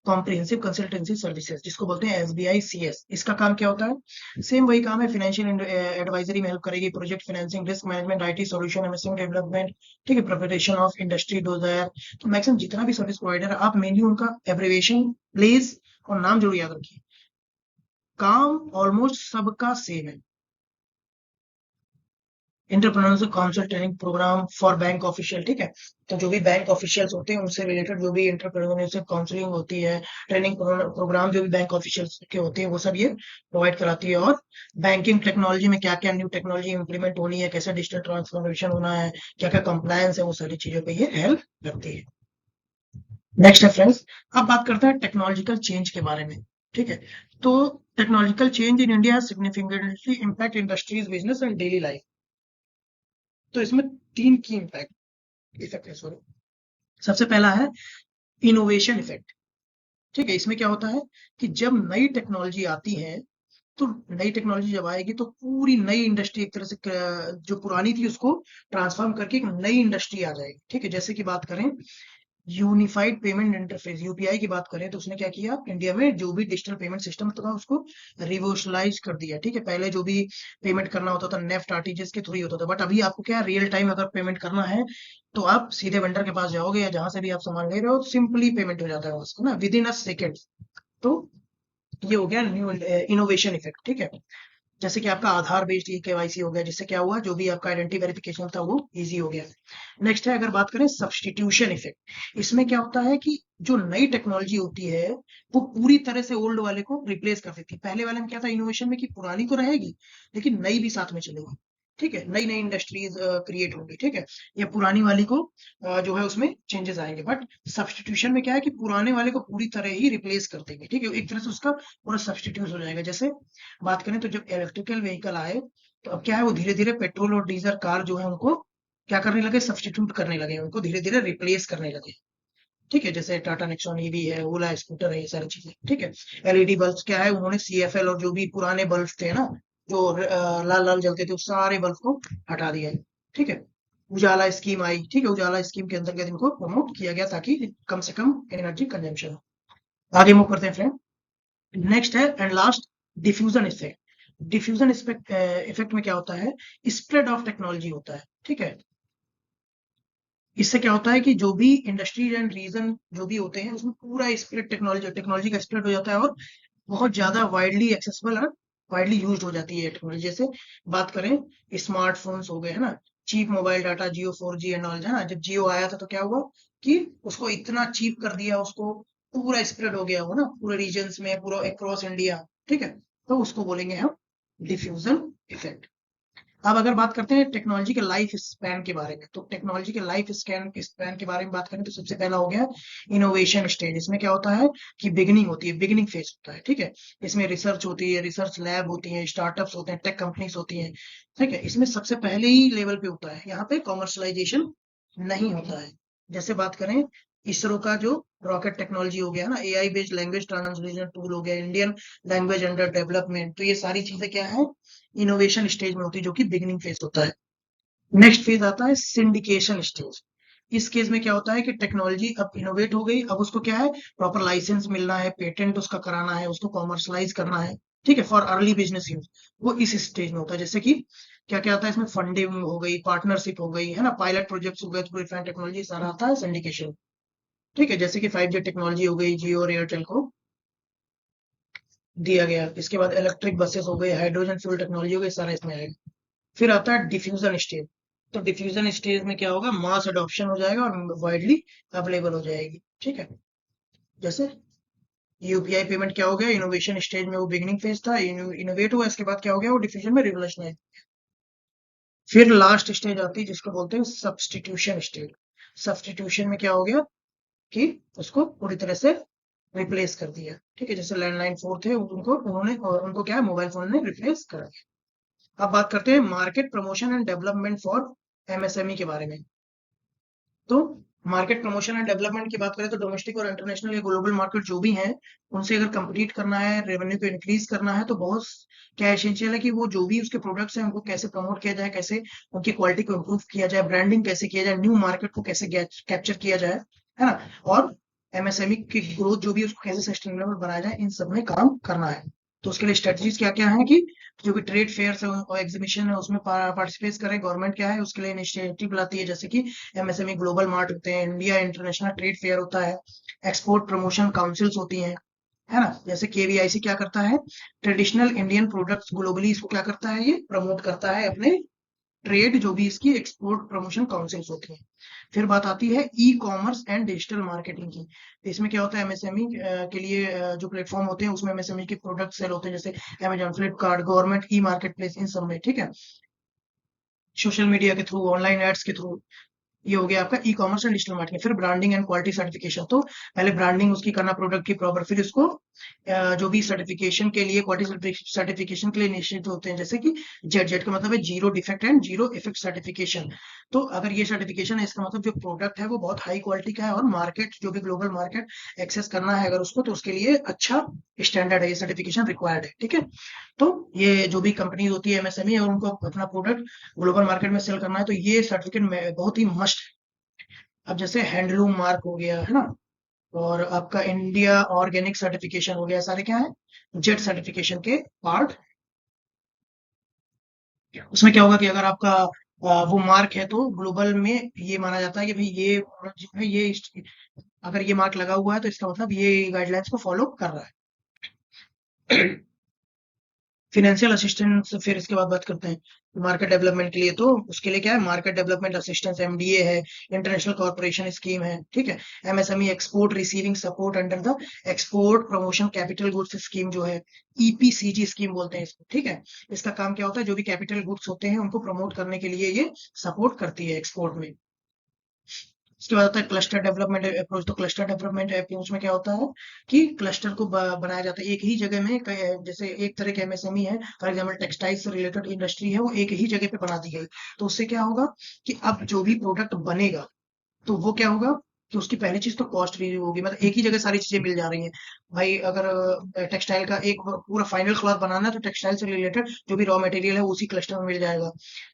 कॉम्प्रिहेंसिव कंसल्टेंसी सर्विसेज, जिसको बोलते हैं SBI CS। इसका काम क्या होता है? सेम वही काम है, फाइनेंशियल एडवाइजरी में हेल्प करेगी, project financing, risk management, IT solution, MSME development, ठीक है, प्रिपरेशन ऑफ इंडस्ट्री डोजर। तो मैक्सिमम जितना भी सर्विस प्रोवाइडर है आप मेनली उनका एब्रिविएशन प्लीज और नाम जरूर याद रखिए। काम ऑलमोस्ट सबका सेम है, entrepreneurship council training programme for bank official, ठीक है। तो जो भी बैंक ऑफिशियल्स होते हैं उनसे रिलेटेड जो भी एंटरप्रेन्योरशिप काउंसलिंग होती है, ट्रेनिंग प्रोग्राम जो भी बैंक ऑफिशियल्स के होते हैं वो सब ये प्रोवाइड कराती है। और बैंकिंग टेक्नोलॉजी में क्या क्या न्यू टेक्नोलॉजी इंप्लीमेंट होनी है, कैसे डिजिटल ट्रांसफॉर्मेशन होना है, क्या क्या कंप्लायंस है, वो सारी चीजों पे ये हेल्प करती है। नेक्स्ट है फ्रेंड्स, अब बात करते हैं टेक्नोलॉजिकल चेंज के बारे में, ठीक है। तो technological change in India significantly impact industries, business and daily life. तो इसमें तीन की इफेक्ट है, सॉरी। सबसे पहला है इनोवेशन इफेक्ट, ठीक है। इसमें क्या होता है कि जब नई टेक्नोलॉजी आती है, तो नई टेक्नोलॉजी जब आएगी तो पूरी नई इंडस्ट्री एक तरह से जो पुरानी थी उसको ट्रांसफॉर्म करके एक नई इंडस्ट्री आ जाएगी, ठीक है। जैसे कि बात करें यूनिफाइड पेमेंट इंटरफेस, यूपीआई की बात करें, तो उसने क्या किया, इंडिया में जो भी डिजिटल पेमेंट सिस्टम था उसको रिवोल्यूशनाइज कर दिया, ठीक है। पहले जो भी पेमेंट करना होता था नेफ्ट आरटीजीएस के थ्रू ही होता था, बट अभी आपको क्या रियल टाइम अगर पेमेंट करना है तो आप सीधे वेंडर के पास जाओगे या जहां से भी आप सामान ले रहे हो, सिंपली पेमेंट हो जाता है उसको ना, विद इन अ सेकेंड। तो ये हो गया न्यू इनोवेशन इफेक्ट, ठीक है। जैसे कि आपका आधार बेस्ड ई केवाईसी हो गया, जिससे क्या हुआ, जो भी आपका आइडेंटिटी वेरिफिकेशन था वो इजी हो गया। नेक्स्ट है, अगर बात करें सब्सटीट्यूशन इफेक्ट, इसमें क्या होता है कि जो नई टेक्नोलॉजी होती है वो पूरी तरह से ओल्ड वाले को रिप्लेस कर देती है। पहले वाले में क्या था इनोवेशन में, कि पुरानी तो रहेगी लेकिन नई भी साथ में चलेगी, ठीक है। नई नई इंडस्ट्रीज क्रिएट होंगी, ठीक है। या पुरानी वाली को जो है उसमें चेंजेस आएंगे। बट सब्सटीट्यूशन में क्या है कि पुराने वाले को पूरी तरह ही रिप्लेस कर देंगे, ठीक है। एक तरह से उसका पूरा सब्सटीट्यूट हो जाएगा। जैसे बात करें तो जब इलेक्ट्रिकल व्हीकल आए तो अब क्या है, वो धीरे धीरे पेट्रोल और डीजल कार जो है उनको क्या करने लगे, सब्सटीट्यूट करने लगे, उनको धीरे धीरे रिप्लेस करने लगे, ठीक है। जैसे टाटा नेक्सॉन ईवी है, ओला स्कूटर है, ये सारी चीजें, ठीक है। एलईडी बल्ब क्या है, उन्होंने सीएफएल और जो भी पुराने बल्ब थे ना जो लाल लाल जलते थे, उस सारे बल्ब को हटा दिया है, ठीक है। उजाला स्कीम आई, ठीक है। उजाला स्कीम के अंतर्गत इनको प्रमोट किया गया ताकि कम से कम एनर्जी कंजम्पशन हो। आगे मूव करते हैं फ्रेंड। नेक्स्ट है and last, diffusion effect. Diffusion effect में क्या होता है, स्प्रेड ऑफ टेक्नोलॉजी होता है, ठीक है। इससे क्या होता है कि जो भी इंडस्ट्रीज एंड रीजन जो भी होते हैं उसमें पूरा स्प्रेड, टेक्नोलॉजी टेक्नोलॉजी का स्प्रेड हो जाता है और बहुत ज्यादा वाइडली एक्सेसिबल और वाइडली यूज हो जाती है टेक्नोलॉजी। जैसे बात करें स्मार्टफोन्स हो गए, है ना, cheap mobile data, Jio 4G and all, है ना। जब जियो आया था तो क्या हुआ कि उसको इतना चीप कर दिया, उसको पूरा स्प्रेड हो गया वो ना पूरे रीजन्स में, पूरा अक्रॉस इंडिया, ठीक है। तो उसको बोलेंगे हम डिफ्यूजन इफेक्ट। अब अगर बात करते हैं टेक्नोलॉजी के लाइफ स्पैन के बारे में, तो टेक्नोलॉजी के लाइफ स्पैन के बारे में बात करें तो सबसे पहला हो गया इनोवेशन स्टेज। इसमें क्या होता है कि बिगिनिंग होती है, बिगिनिंग फेज होता है, ठीक है। इसमें रिसर्च होती है, रिसर्च लैब होती है, स्टार्टअप्स होते हैं, टेक कंपनीज होती हैं, ठीक है। इसमें सबसे पहले ही लेवल पे होता है, यहाँ पे कॉमर्शलाइजेशन नहीं होता है। जैसे बात करें इसरो का जो रॉकेट टेक्नोलॉजी हो गया ना, AI based language translation tool हो गया, इंडियन लैंग्वेज अंडर डेवलपमेंट, तो ये सारी चीजें क्या है, इनोवेशन स्टेज में होती है, जो कि बिगिनिंग फेज होता है। नेक्स्ट फेज आता है सिंडिकेशन स्टेज। इस केस में क्या होता है कि टेक्नोलॉजी अब इनोवेट हो गई, अब उसको क्या है, प्रॉपर लाइसेंस मिलना है, पेटेंट उसका कराना है, उसको कॉमर्शलाइज करना है, ठीक है, फॉर अर्ली बिजनेस यूज। वो इस स्टेज में होता है। जैसे कि क्या क्या आता है इसमें, फंडिंग हो गई, पार्टनरशिप हो गई, है ना, पायलट प्रोजेक्ट्स हो गए थ्रू डिफरेंट टेक्नोलॉजी, सारा आता है सिंडिकेशन, ठीक है। जैसे कि 5G टेक्नोलॉजी हो गई, जियो और एयरटेल को दिया गया। इसके बाद इलेक्ट्रिक बसेस हो गए, हाइड्रोजन फ्यूल टेक्नोलॉजी हो गई, सारा इसमें आएगा। फिर आता है डिफ्यूजन स्टेज। तो डिफ्यूजन स्टेज में क्या होगा, मास अडॉप्शन हो जाएगा और वाइडली अवेलेबल हो जाएगी, ठीक है। जैसे यूपीआई पेमेंट क्या हो गया, इनोवेशन स्टेज में वो बिगिनिंग फेज था, इनोवेट हुआ, इसके बाद क्या हो गया, वो डिफ्यूजन में रिवोल्यूशनाइज। फिर लास्ट स्टेज आती है जिसको बोलते हैं सब्सटीट्यूशन स्टेज। सब्सटीट्यूशन में क्या हो गया कि उसको पूरी तरह से रिप्लेस कर दिया, ठीक है। जैसे लैंडलाइन फोन थे उनको उन्होंने, और उनको क्या है, मोबाइल फोन ने रिप्लेस कर दिया। अब बात करते हैं market promotion and development for MSME के बारे में। तो मार्केट प्रमोशन एंड डेवलपमेंट की बात करें तो डोमेस्टिक और इंटरनेशनल या ग्लोबल मार्केट जो भी हैं उनसे अगर compete करना है, रेवेन्यू को इंक्रीज करना है, तो बहुत क्या एसेंशियल है कि वो जो भी उसके प्रोडक्ट्स हैं उनको कैसे प्रमोट किया जाए, कैसे उनकी क्वालिटी को इम्प्रूव किया जाए, ब्रांडिंग कैसे किया जाए, न्यू मार्केट को कैसे कैप्चर किया जाए, है ना। और एमएसएमई की ग्रोथ जो भी है उसको कैसे सस्टेनेबल बनाया जाए, इन सब में काम करना है। तो उसके लिए स्ट्रेटजीज क्या क्या है कि जो भी ट्रेड फेयर है और एग्जीबिशन है उसमें पार्टिसिपेट करें। गवर्नमेंट क्या है उसके लिए इनिशिएटिव लाती है, जैसे कि एमएसएमई ग्लोबल मार्ट होते हैं, इंडिया इंटरनेशनल ट्रेड फेयर होता है, एक्सपोर्ट प्रमोशन काउंसिल्स होती हैं, है ना। जैसे केवीआईसी क्या करता है, ट्रेडिशनल इंडियन प्रोडक्ट्स ग्लोबली इसको क्या करता है, ये प्रमोट करता है अपने ट्रेड जो भी इसकी एक्सपोर्ट प्रमोशन काउंसिल्स होती हैं। फिर बात आती है e commerce and digital marketing की। तो इसमें क्या होता है, एमएसएमई के लिए जो प्लेटफॉर्म होते हैं उसमें एमएसएमई के प्रोडक्ट सेल होते हैं, जैसे Amazon, Flipkart, government e market place, इन सब में, ठीक है, सोशल मीडिया के थ्रू, ऑनलाइन एड्स के थ्रू। ये हो गया आपका e commerce and digital marketing. फिर ब्रांडिंग एंड क्वालिटी सर्टिफिकेशन, तो पहले ब्रांडिंग उसकी करना प्रोडक्ट की प्रॉपर, फिर उसको जो भी सर्टिफिकेशन के लिए, क्वालिटी सर्टिफिकेशन के लिए निश्चित होते हैं, जैसे कि जेड, जेड का मतलब है zero defect and zero effect certification. तो अगर ये सर्टिफिकेशन है, इसका मतलब जो प्रोडक्ट है वो बहुत हाई क्वालिटी का है, और मार्केट जो भी ग्लोबल मार्केट एक्सेस करना है अगर उसको, तो उसके लिए अच्छा स्टैंडर्ड है, ये सर्टिफिकेशन रिक्वायर्ड है, ठीक है। तो ये जो भी कंपनी होती है एमएसएमई, और उनको अपना प्रोडक्ट ग्लोबल मार्केट में सेल करना है, तो ये सर्टिफिकेट बहुत ही मस्ट। अब जैसे हैंडलूम मार्क हो गया है ना, और आपका इंडिया ऑर्गेनिक सर्टिफिकेशन हो गया, सारे क्या है, जेड सर्टिफिकेशन के पार्ट। उसमें क्या होगा कि अगर आपका वो मार्क है, तो ग्लोबल में ये माना जाता है कि भाई ये जो है, ये अगर ये मार्क लगा हुआ है तो इसका मतलब ये गाइडलाइंस को फॉलो कर रहा है। फिनेंशियल असिस्टेंस, फिर इसके बाद बात करते हैं मार्केट डेवलपमेंट के लिए। तो उसके लिए क्या है, मार्केट डेवलपमेंट असिस्टेंस, एमडीए है, इंटरनेशनल कॉर्पोरेशन स्कीम है, ठीक है। MSME export receiving support under the export promotion capital goods scheme जो है, ईपीसीजी स्कीम बोलते हैं इसको, ठीक है। इसका काम क्या होता है, जो भी कैपिटल गुड्स होते हैं उनको प्रमोट करने के लिए ये सपोर्ट करती है एक्सपोर्ट में। उसके बाद आता है क्लस्टर डेवलपमेंट अप्रोच। तो क्लस्टर डेवलपमेंट अप्रोच में क्या होता है कि क्लस्टर को बनाया जाता है एक ही जगह में, जैसे एक तरह के एमएसएमई है, फॉर एग्जांपल टेक्सटाइल से रिलेटेड इंडस्ट्री है, वो एक ही जगह पे बना दी गई। तो उससे क्या होगा कि अब जो भी प्रोडक्ट बनेगा, तो वो क्या होगा कि उसकी पहली चीज तो कॉस्ट रिव्यू होगी, मतलब एक ही जगह सारी चीजें मिल जा रही हैं। भाई अगर टेक्सटाइल का एक पूरा फाइनल क्लॉथ बनाना है, तो टेक्सटाइल से रिलेटेड जो भी रॉ मटेरियल है उसी क्लस्टर में मिल जाएगा।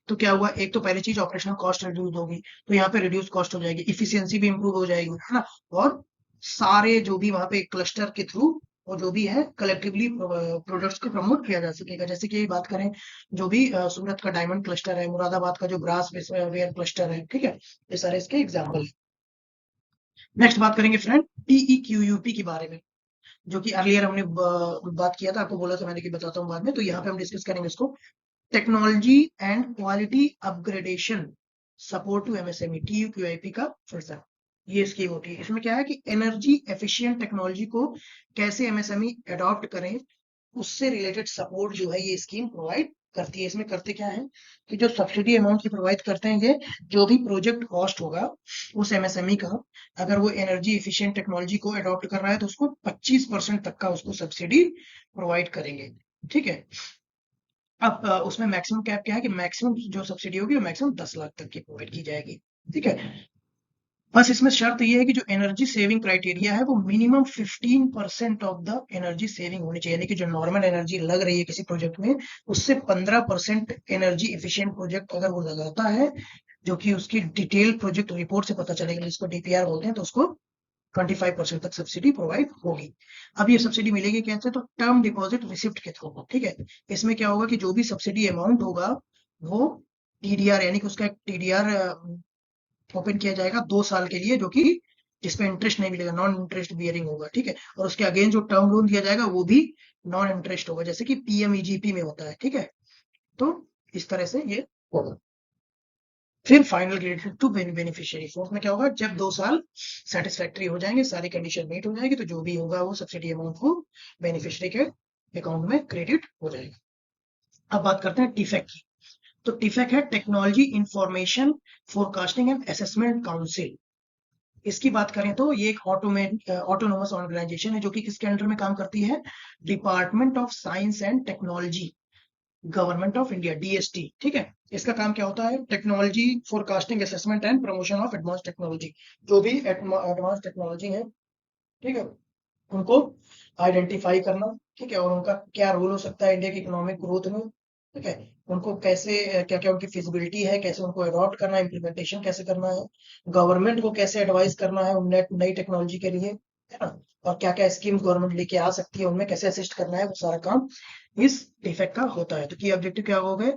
तो क्या हुआ, एक तो पहली चीज ऑपरेशनल कॉस्ट रिड्यूस होगी, तो यहाँ पे रिड्यूस कॉस्ट हो जाएगी, इफिशियंसी भी इंप्रूव हो जाएगी, है ना। और सारे जो भी वहां पे क्लस्टर के थ्रू, और जो भी है कलेक्टिवली प्रोडक्ट्स को प्रमोट किया जा सकेगा। जैसे कि बात करें, जो भी सूरत का डायमंड क्लस्टर है, मुरादाबाद का जो ब्रास वेयर क्लस्टर है, ठीक है, ये सारे इसके एग्जाम्पल है। नेक्स्ट बात करेंगे फ्रेंड टीईक्यूयूपी के बारे में, जो कि अर्लियर हमने बात किया था, आपको बोला था मैंने कि बताता हूँ बाद में। तो यहाँ पे हम डिस्कस करेंगे इसको, technology and quality upgradation support to MSME, TEQIP का फर्जन। ये स्कीम होती है। इसमें क्या है कि एनर्जी एफिशिएंट टेक्नोलॉजी को कैसे एमएसएमई अडॉप्ट करें, उससे रिलेटेड सपोर्ट जो है ये स्कीम प्रोवाइड करती है। इसमें करते क्या है कि जो सब्सिडी अमाउंट की प्रोवाइड करते हैं, ये जो भी प्रोजेक्ट कॉस्ट होगा उस एमएसएमई का, अगर वो एनर्जी एफिशिएंट टेक्नोलॉजी को अडॉप्ट कर रहा है, तो उसको 25% तक का उसको सब्सिडी प्रोवाइड करेंगे, ठीक है। अब उसमें मैक्सिमम कैप क्या है कि मैक्सिमम जो सब्सिडी होगी वो मैक्सिमम 10 लाख तक की प्रोवाइड की जाएगी, ठीक है। बस इसमें शर्त ये है कि जो एनर्जी सेविंग क्राइटेरिया है वो minimum 15% of the energy saving होनी चाहिए, यानी कि जो नॉर्मल एनर्जी लग रही है किसी प्रोजेक्ट में, उससे 15% एनर्जी एफिशिएंट प्रोजेक्ट अगर वो लगाता है, जो कि उसकी डिटेल प्रोजेक्ट रिपोर्ट से पता चलेगा, जिसको डीपीआर बोलते हैं, तो उसको 25% तक सब्सिडी प्रोवाइड होगी। अब ये सब्सिडी मिलेगी कैसे, तो टर्म डिपॉजिट रिसिप्ट के थ्रू, ठीक है। इसमें क्या होगा कि जो भी सब्सिडी अमाउंट होगा वो टीडीआर, यानी कि उसका एक टीडीआर ओपन किया जाएगा 2 साल के लिए, जो कि जिसपे इंटरेस्ट नहीं मिलेगा, नॉन इंटरेस्ट बियरिंग होगा, ठीक है। और उसके अगेंस्ट जो टर्म लोन दिया जाएगा वो भी नॉन इंटरेस्ट होगा, जैसे कि पीएमईजीपी में होता है, ठीक है। तो इस तरह से ये होगा। फिर final credit to beneficiary, fourth में क्या होगा, जब 2 साल सेटिस्फैक्ट्री हो जाएंगे, सारी कंडीशन मीट हो जाएगी, तो जो भी होगा वो सब्सिडी अमाउंट को बेनिफिशियरी के अकाउंट में क्रेडिट हो जाएगा। अब बात करते हैं टीफेक की। तो टीफेक है technology information forecasting and assessment council. इसकी बात करें तो ये एक ऑटोनोमस ऑर्गेनाइजेशन है, जो कि किसके अंडर में काम करती है, department of science and technology, government of India, DST, ठीक है। इसका काम क्या होता है, technology forecasting assessment and promotion of advance technology, जो भी एडवांस टेक्नोलॉजी है, ठीक है, उनको आइडेंटिफाई करना, ठीक है, और उनका क्या रोल हो सकता है इंडिया की इकोनॉमिक ग्रोथ में, ठीक है, उनको कैसे, क्या क्या उनकी फिजिबिलिटी है, कैसे उनको अडॉप्ट करना है, इम्प्लीमेंटेशन कैसे करना है, गवर्नमेंट को कैसे एडवाइस करना है नई टेक्नोलॉजी के लिए, है ना, और क्या क्या स्कीम गवर्नमेंट लेके आ सकती है, उनमें कैसे असिस्ट करना है, वो सारा काम इस डिफेक्ट का होता है। तो की ऑब्जेक्टिव क्या हो गए,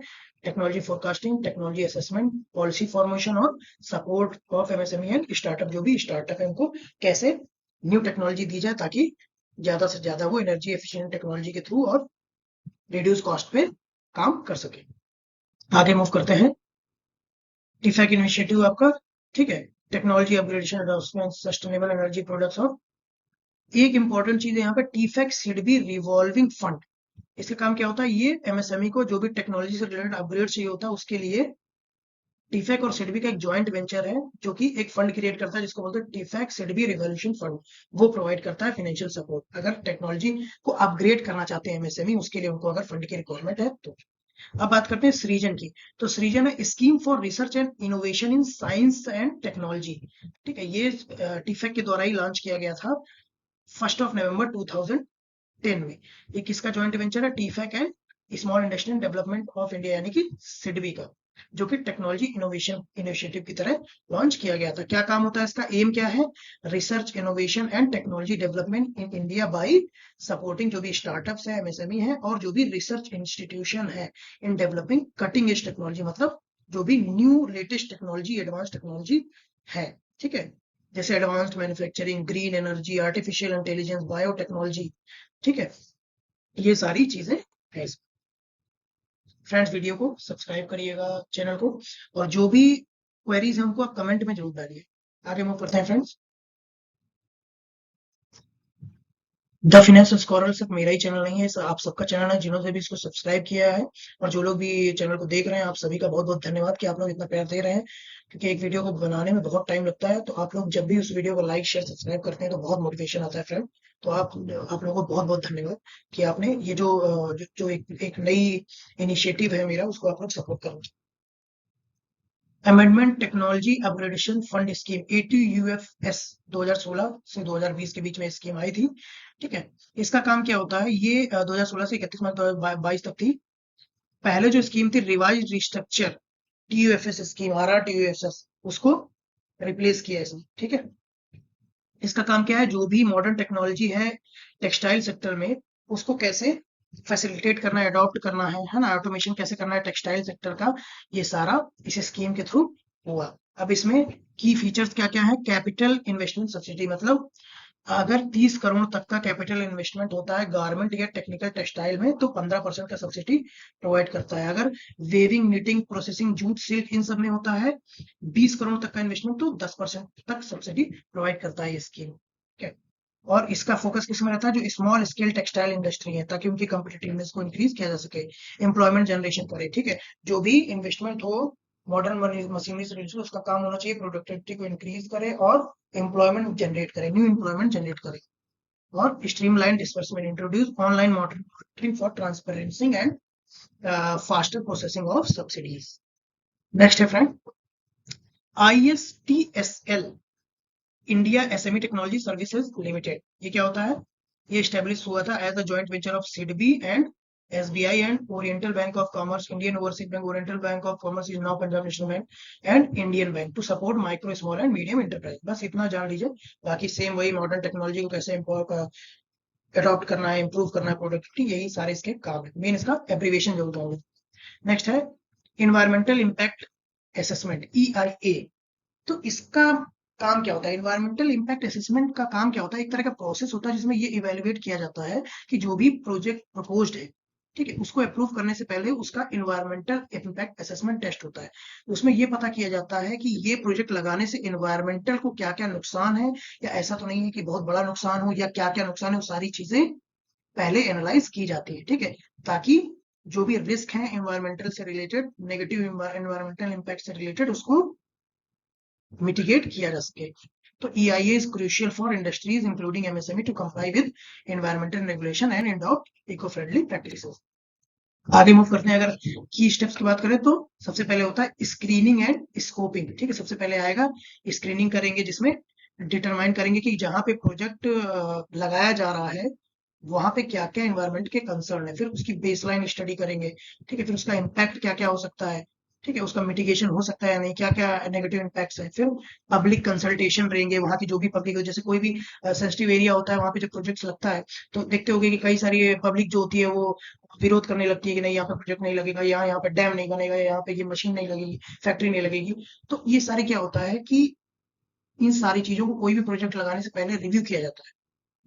technology forecasting, technology assessment, policy formation और support of MSME and startup, जो भी स्टार्टअप है उनको कैसे न्यू टेक्नोलॉजी दी जाए, ताकि ज्यादा से ज्यादा वो एनर्जी एफिशिएंट टेक्नोलॉजी के थ्रू और रिड्यूस कॉस्ट पे काम कर सके। आगे मूव करते हैं टीफैक इनिशिएटिव आपका, ठीक है, technology upgradation advancement sustainable energy products. और एक इंपॉर्टेंट चीज है यहाँ पे, टीफैक सिडबी रिवॉल्विंग फंड। इसका काम क्या होता है, ये एमएसएमई को जो भी टेक्नोलॉजी से रिलेटेड अपग्रेड चाहिए होता है उसके लिए टीफैक और सिडबी का एक जॉइंट वेंचर है जो कि एक फंड क्रिएट करता है जिसको बोलते हैं टीफैक सिडबी रिवॉल्यूशन फंड। वो प्रोवाइड करता है फाइनेंशियल सपोर्ट अगर टेक्नोलॉजी को अपग्रेड करना चाहते हैं एमएसएमई, उसके लिए उनको अगर फंड की रिक्वायरमेंट है तो। अब बात करते हैं सृजन की। तो सृजन है scheme for research and innovation in science and technology, ठीक है। ये टीफैक के द्वारा ही लॉन्च किया गया था 1 नवंबर 2010 में। ये किसका जॉइंट वेंचर है, TIFAC and small industrial development of India यानी कि सिडबी का, जो कि टेक्नोलॉजी इनोवेशन इनिशिएटिव की तरह लॉन्च किया गया था। क्या काम होता है इसका, एम क्या है, research innovation and technology development in India by supporting जो भी स्टार्टअप्स है, एमएसएमई है और जो भी रिसर्च इंस्टीट्यूशन है in developing cutting edge technology, मतलब जो भी new latest technology advance technology है, ठीक है। जैसे advanced manufacturing, green energy, artificial intelligence, biotechnology, ठीक है, ये सारी चीजें हैं। फ्रेंड्स वीडियो को सब्सक्राइब करिएगा चैनल को, और जो भी क्वेरीज है उनको आप कमेंट में जरूर डालिए। आगे मूव करते हैं फ्रेंड्स। द फाइनेंस स्कॉलर सिर्फ मेरा ही चैनल नहीं है, आप सबका चैनल है जिन्होंने भी इसको सब्सक्राइब किया है। और जो लोग भी चैनल को देख रहे हैं, आप सभी का बहुत बहुत धन्यवाद कि आप लोग इतना प्यार दे रहे हैं, क्योंकि एक वीडियो को बनाने में बहुत टाइम लगता है। तो आप लोग जब भी उस वीडियो को लाइक शेयर सब्सक्राइब करते हैं तो बहुत मोटिवेशन आता है फ्रेंड। तो आप लोगों को बहुत बहुत धन्यवाद कि आपने ये जो एक नई इनिशिएटिव है मेरा, उसको आप लोग सपोर्ट करो। Amendment technology upgradation fund scheme ATUFS 2016 से 2020 के बीच में स्कीम आई थी, ठीक है। इसका काम क्या होता है, ये 2016 से 31 मार्च 2022 तक थी। पहले जो स्कीम थी revise restructure TUFS scheme, RRTUFS, उसको रिप्लेस किया इसने, ठीक है। इसका काम क्या है, जो भी मॉडर्न टेक्नोलॉजी है टेक्सटाइल सेक्टर में, उसको कैसे फैसिलिटेट करना है, अडॉप्ट करना है ना, ऑटोमेशन कैसे करना है टेक्सटाइल सेक्टर का, ये सारा इस स्कीम के थ्रू हुआ। अब इसमें की फीचर्स क्या क्या है, कैपिटल इन्वेस्टमेंट सब्सिडी, मतलब अगर 30 करोड़ तक का कैपिटल इन्वेस्टमेंट होता है गारमेंट या टेक्निकल टेक्सटाइल में तो 15% का सब्सिडी प्रोवाइड करता है। अगर weaving, knitting, processing, jute, silk, इन सब में होता है 20 करोड़ तक का इन्वेस्टमेंट तो 10% तक सब्सिडी प्रोवाइड करता है ये स्कीम, ठीक है। और इसका फोकस किस में रहता है, जो स्मॉल स्केल टेक्सटाइल इंडस्ट्री है, ताकि उनकी कॉम्पिटिटिवनेस को इंक्रीज किया जा सके, एम्प्लॉयमेंट जनरेशन करे, ठीक है। जो भी इन्वेस्टमेंट हो मॉडर्न मशीनरी से रिलेटेड, उसका काम होना चाहिए प्रोडक्टिविटी को इंक्रीज करे और एम्प्लॉयमेंट जनरेट करे, न्यू एम्प्लॉयमेंट जनरेट करे। और streamline disbursement, introduce online monitoring for transparency and faster processing of subsidies. Next है friend, ISTSL India SME technology services limited. ये क्या होता है, ये स्टेब्लिश हुआ था as a joint venture of SIDBI and SBI and Oriental Bank of Commerce, Indian Overseas Bank, Oriental Bank of Commerce is now Punjab National Bank and Indian Bank, to support micro small and medium enterprise. बस इतना जान लीजिए, बाकी same वही modern technology को कैसे adopt करना है, इंप्रूव करना है प्रोडक्टिविटी, यही सारे इसके काम है। मेन इसका एब्रीविएशन जो बताऊंगा। नेक्स्ट है इन्वायरमेंटल इम्पैक्ट असेसमेंट, EIA। तो इसका काम क्या होता है, इन्वायरमेंटल इम्पैक्ट असेसमेंट का काम क्या होता है, एक तरह का प्रोसेस होता है जिसमें ये इवेल्युएट किया जाता है कि जो भी प्रोजेक्ट प्रपोज्ड है, ठीक है, उसको अप्रूव करने से पहले उसका इन्वायरमेंटल इम्पैक्ट असेसमेंट टेस्ट होता है। उसमें ये पता किया जाता है कि ये प्रोजेक्ट लगाने से इन्वायरमेंटल को क्या क्या नुकसान है, या ऐसा तो नहीं है कि बहुत बड़ा नुकसान हो, या क्या क्या नुकसान है, वो सारी चीजें पहले एनालाइज की जाती है, ठीक है, ताकि जो भी रिस्क है इन्वायरमेंटल से रिलेटेड, नेगेटिव इन्वायरमेंटल इम्पैक्ट से रिलेटेड, उसको मिटिगेट किया जा सके। तो EIA is crucial for industries including MSME to comply with environmental regulation and adopt eco-friendly practices। आगे मूव करते हैं, अगर की स्टेप्स की बात करें तो सबसे पहले होता है स्क्रीनिंग एंड स्कोपिंग, ठीक है। सबसे पहले आएगा स्क्रीनिंग करेंगे, जिसमें डिटरमाइन करेंगे कि जहां पे प्रोजेक्ट लगाया जा रहा है वहां पे क्या क्या एनवायरमेंट के कंसर्न है, फिर उसकी बेसलाइन स्टडी करेंगे, ठीक है। फिर उसका इम्पैक्ट क्या क्या हो सकता है, ठीक है, उसका मिटिगेशन हो सकता है या नहीं, क्या क्या नेगेटिव इम्पैक्ट्स है। फिर पब्लिक कंसल्टेशन रहेंगे, वहां की जो भी पब्लिक, जैसे कोई भी सेंसिटिव एरिया होता है वहां पे जब प्रोजेक्ट लगता है तो देखते होंगे कि कई सारी पब्लिक जो होती है वो विरोध करने लगती है कि नहीं यहाँ पे प्रोजेक्ट नहीं लगेगा, यहाँ पे डैम नहीं बनेगा, यहाँ पे ये मशीन नहीं लगेगी, फैक्ट्री नहीं लगेगी। तो ये सारे क्या होता है कि इन सारी चीजों को कोई भी प्रोजेक्ट लगाने से पहले रिव्यू किया जाता है,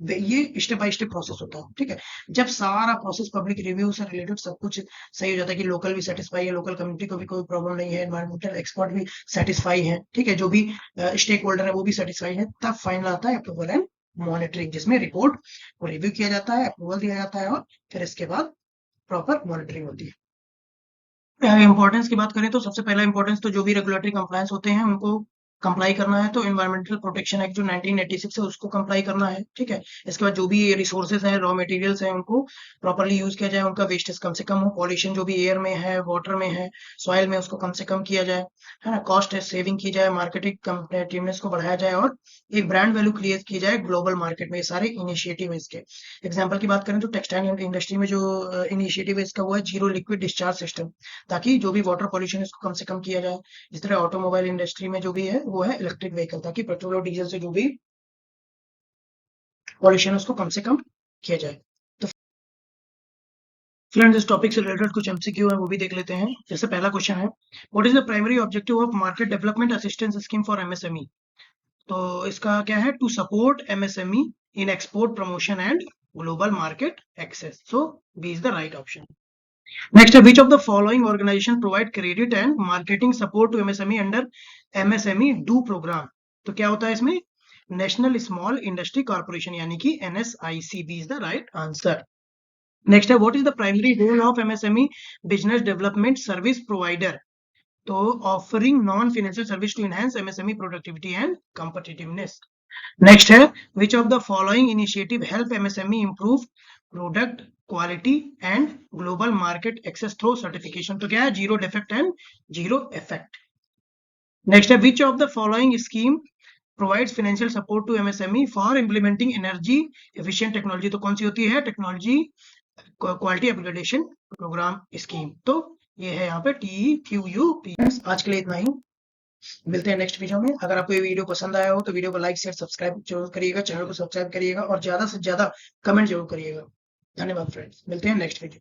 ये स्टेप बाय स्टेप प्रोसेस होता है, ठीक है। जब सारा प्रोसेस पब्लिक रिव्यू से रिलेटेड सब कुछ सही हो जाता है कि लोकल भी सेटिस्फाई है, लोकल कम्युनिटी को भी कोई प्रॉब्लम नहीं है, एनवायरमेंटल एक्सपर्ट भी सेटिस्फाई है, ठीक है, जो भी स्टेक होल्डर है वो भी सेटिस्फाई है, तब फाइनल आता है अप्रूवल एंड मॉनिटरिंग, जिसमें रिपोर्ट को रिव्यू किया जाता है, अप्रूवल दिया जाता है और फिर इसके बाद प्रॉपर मॉनिटरिंग होती है। इंपॉर्टेंस की बात करें तो सबसे पहला इंपॉर्टेंस तो जो भी रेगुलेटरी कंप्लायंस होते हैं उनको कंप्लाई करना है, तो एनवायरमेंटल प्रोटेक्शन एक्ट जो 1986 है उसको कंप्लाई करना है, ठीक है। इसके बाद जो भी रिसोर्सेज हैं, रॉ मटेरियल्स हैं, उनको प्रॉपर्ली यूज किया जाए, उनका वेस्टेज कम से कम हो, पॉल्यूशन जो भी एयर में है, वाटर में है, सॉइल में, उसको कम से कम किया जाए, है ना, कॉस्ट सेविंग की जाए, मार्केटिंग कंपेटिटिवनेस को बढ़ाया जाए और एक ब्रांड वैल्यू क्रिएट की जाए ग्लोबल मार्केट में। ये सारे इनिशिएटिव है इसके। एग्जाम्पल की बात करें तो टेक्सटाइल इंडस्ट्री में जो इनिशिएटिव है इसका वो है जीरो लिक्विड डिस्चार्ज सिस्टम, ताकि जो भी वाटर पॉल्यूशन है इसको कम से कम किया जाए। इस तरह ऑटोमोबाइल इंडस्ट्री में जो भी है वो है इलेक्ट्रिक व्हीकल, ताकि पेट्रोल और डीजल से जो भी पॉल्यूशन है उसको कम से कम किया जाए। तो फ्रेंड्स, इस टॉपिक से रिलेटेड कुछ एमसीक्यू है वो भी देख लेते हैं। जैसे पहला क्वेश्चन है, what is the primary objective of market development assistance scheme for MSME? तो इसका क्या है, to support MSME in export promotion and global market access. So B is the right option. Next है, which of the following organisation provide credit and marketing support to MSME under MSME do programme? तो क्या होता है इसमें, national small industry corporation यानी कि NSIC, B is the right answer. Next है, what is the primary role of MSME business development service provider? तो offering non financial service to enhance MSME productivity and competitiveness. Next है, which of the following initiative help MSME improve product quality and global market access through certification? तो क्या है, zero defect and zero effect. Next है, which of the following scheme provides financial support to MSME for implementing energy efficient technology? तो कौन सी होती है, technology quality upgradation programme scheme. तो ये है यहाँ पे TQUP। आज के लिए इतना ही, मिलते हैं नेक्स्ट वीडियो में। अगर आपको ये वीडियो पसंद आया हो तो वीडियो को लाइक शेयर सब्सक्राइब जरूर करिएगा, चैनल को सब्सक्राइब करिएगा और ज्यादा से ज्यादा कमेंट जरूर करिएगा। धन्यवाद फ्रेंड्स, मिलते हैं नेक्स्ट वीडियो।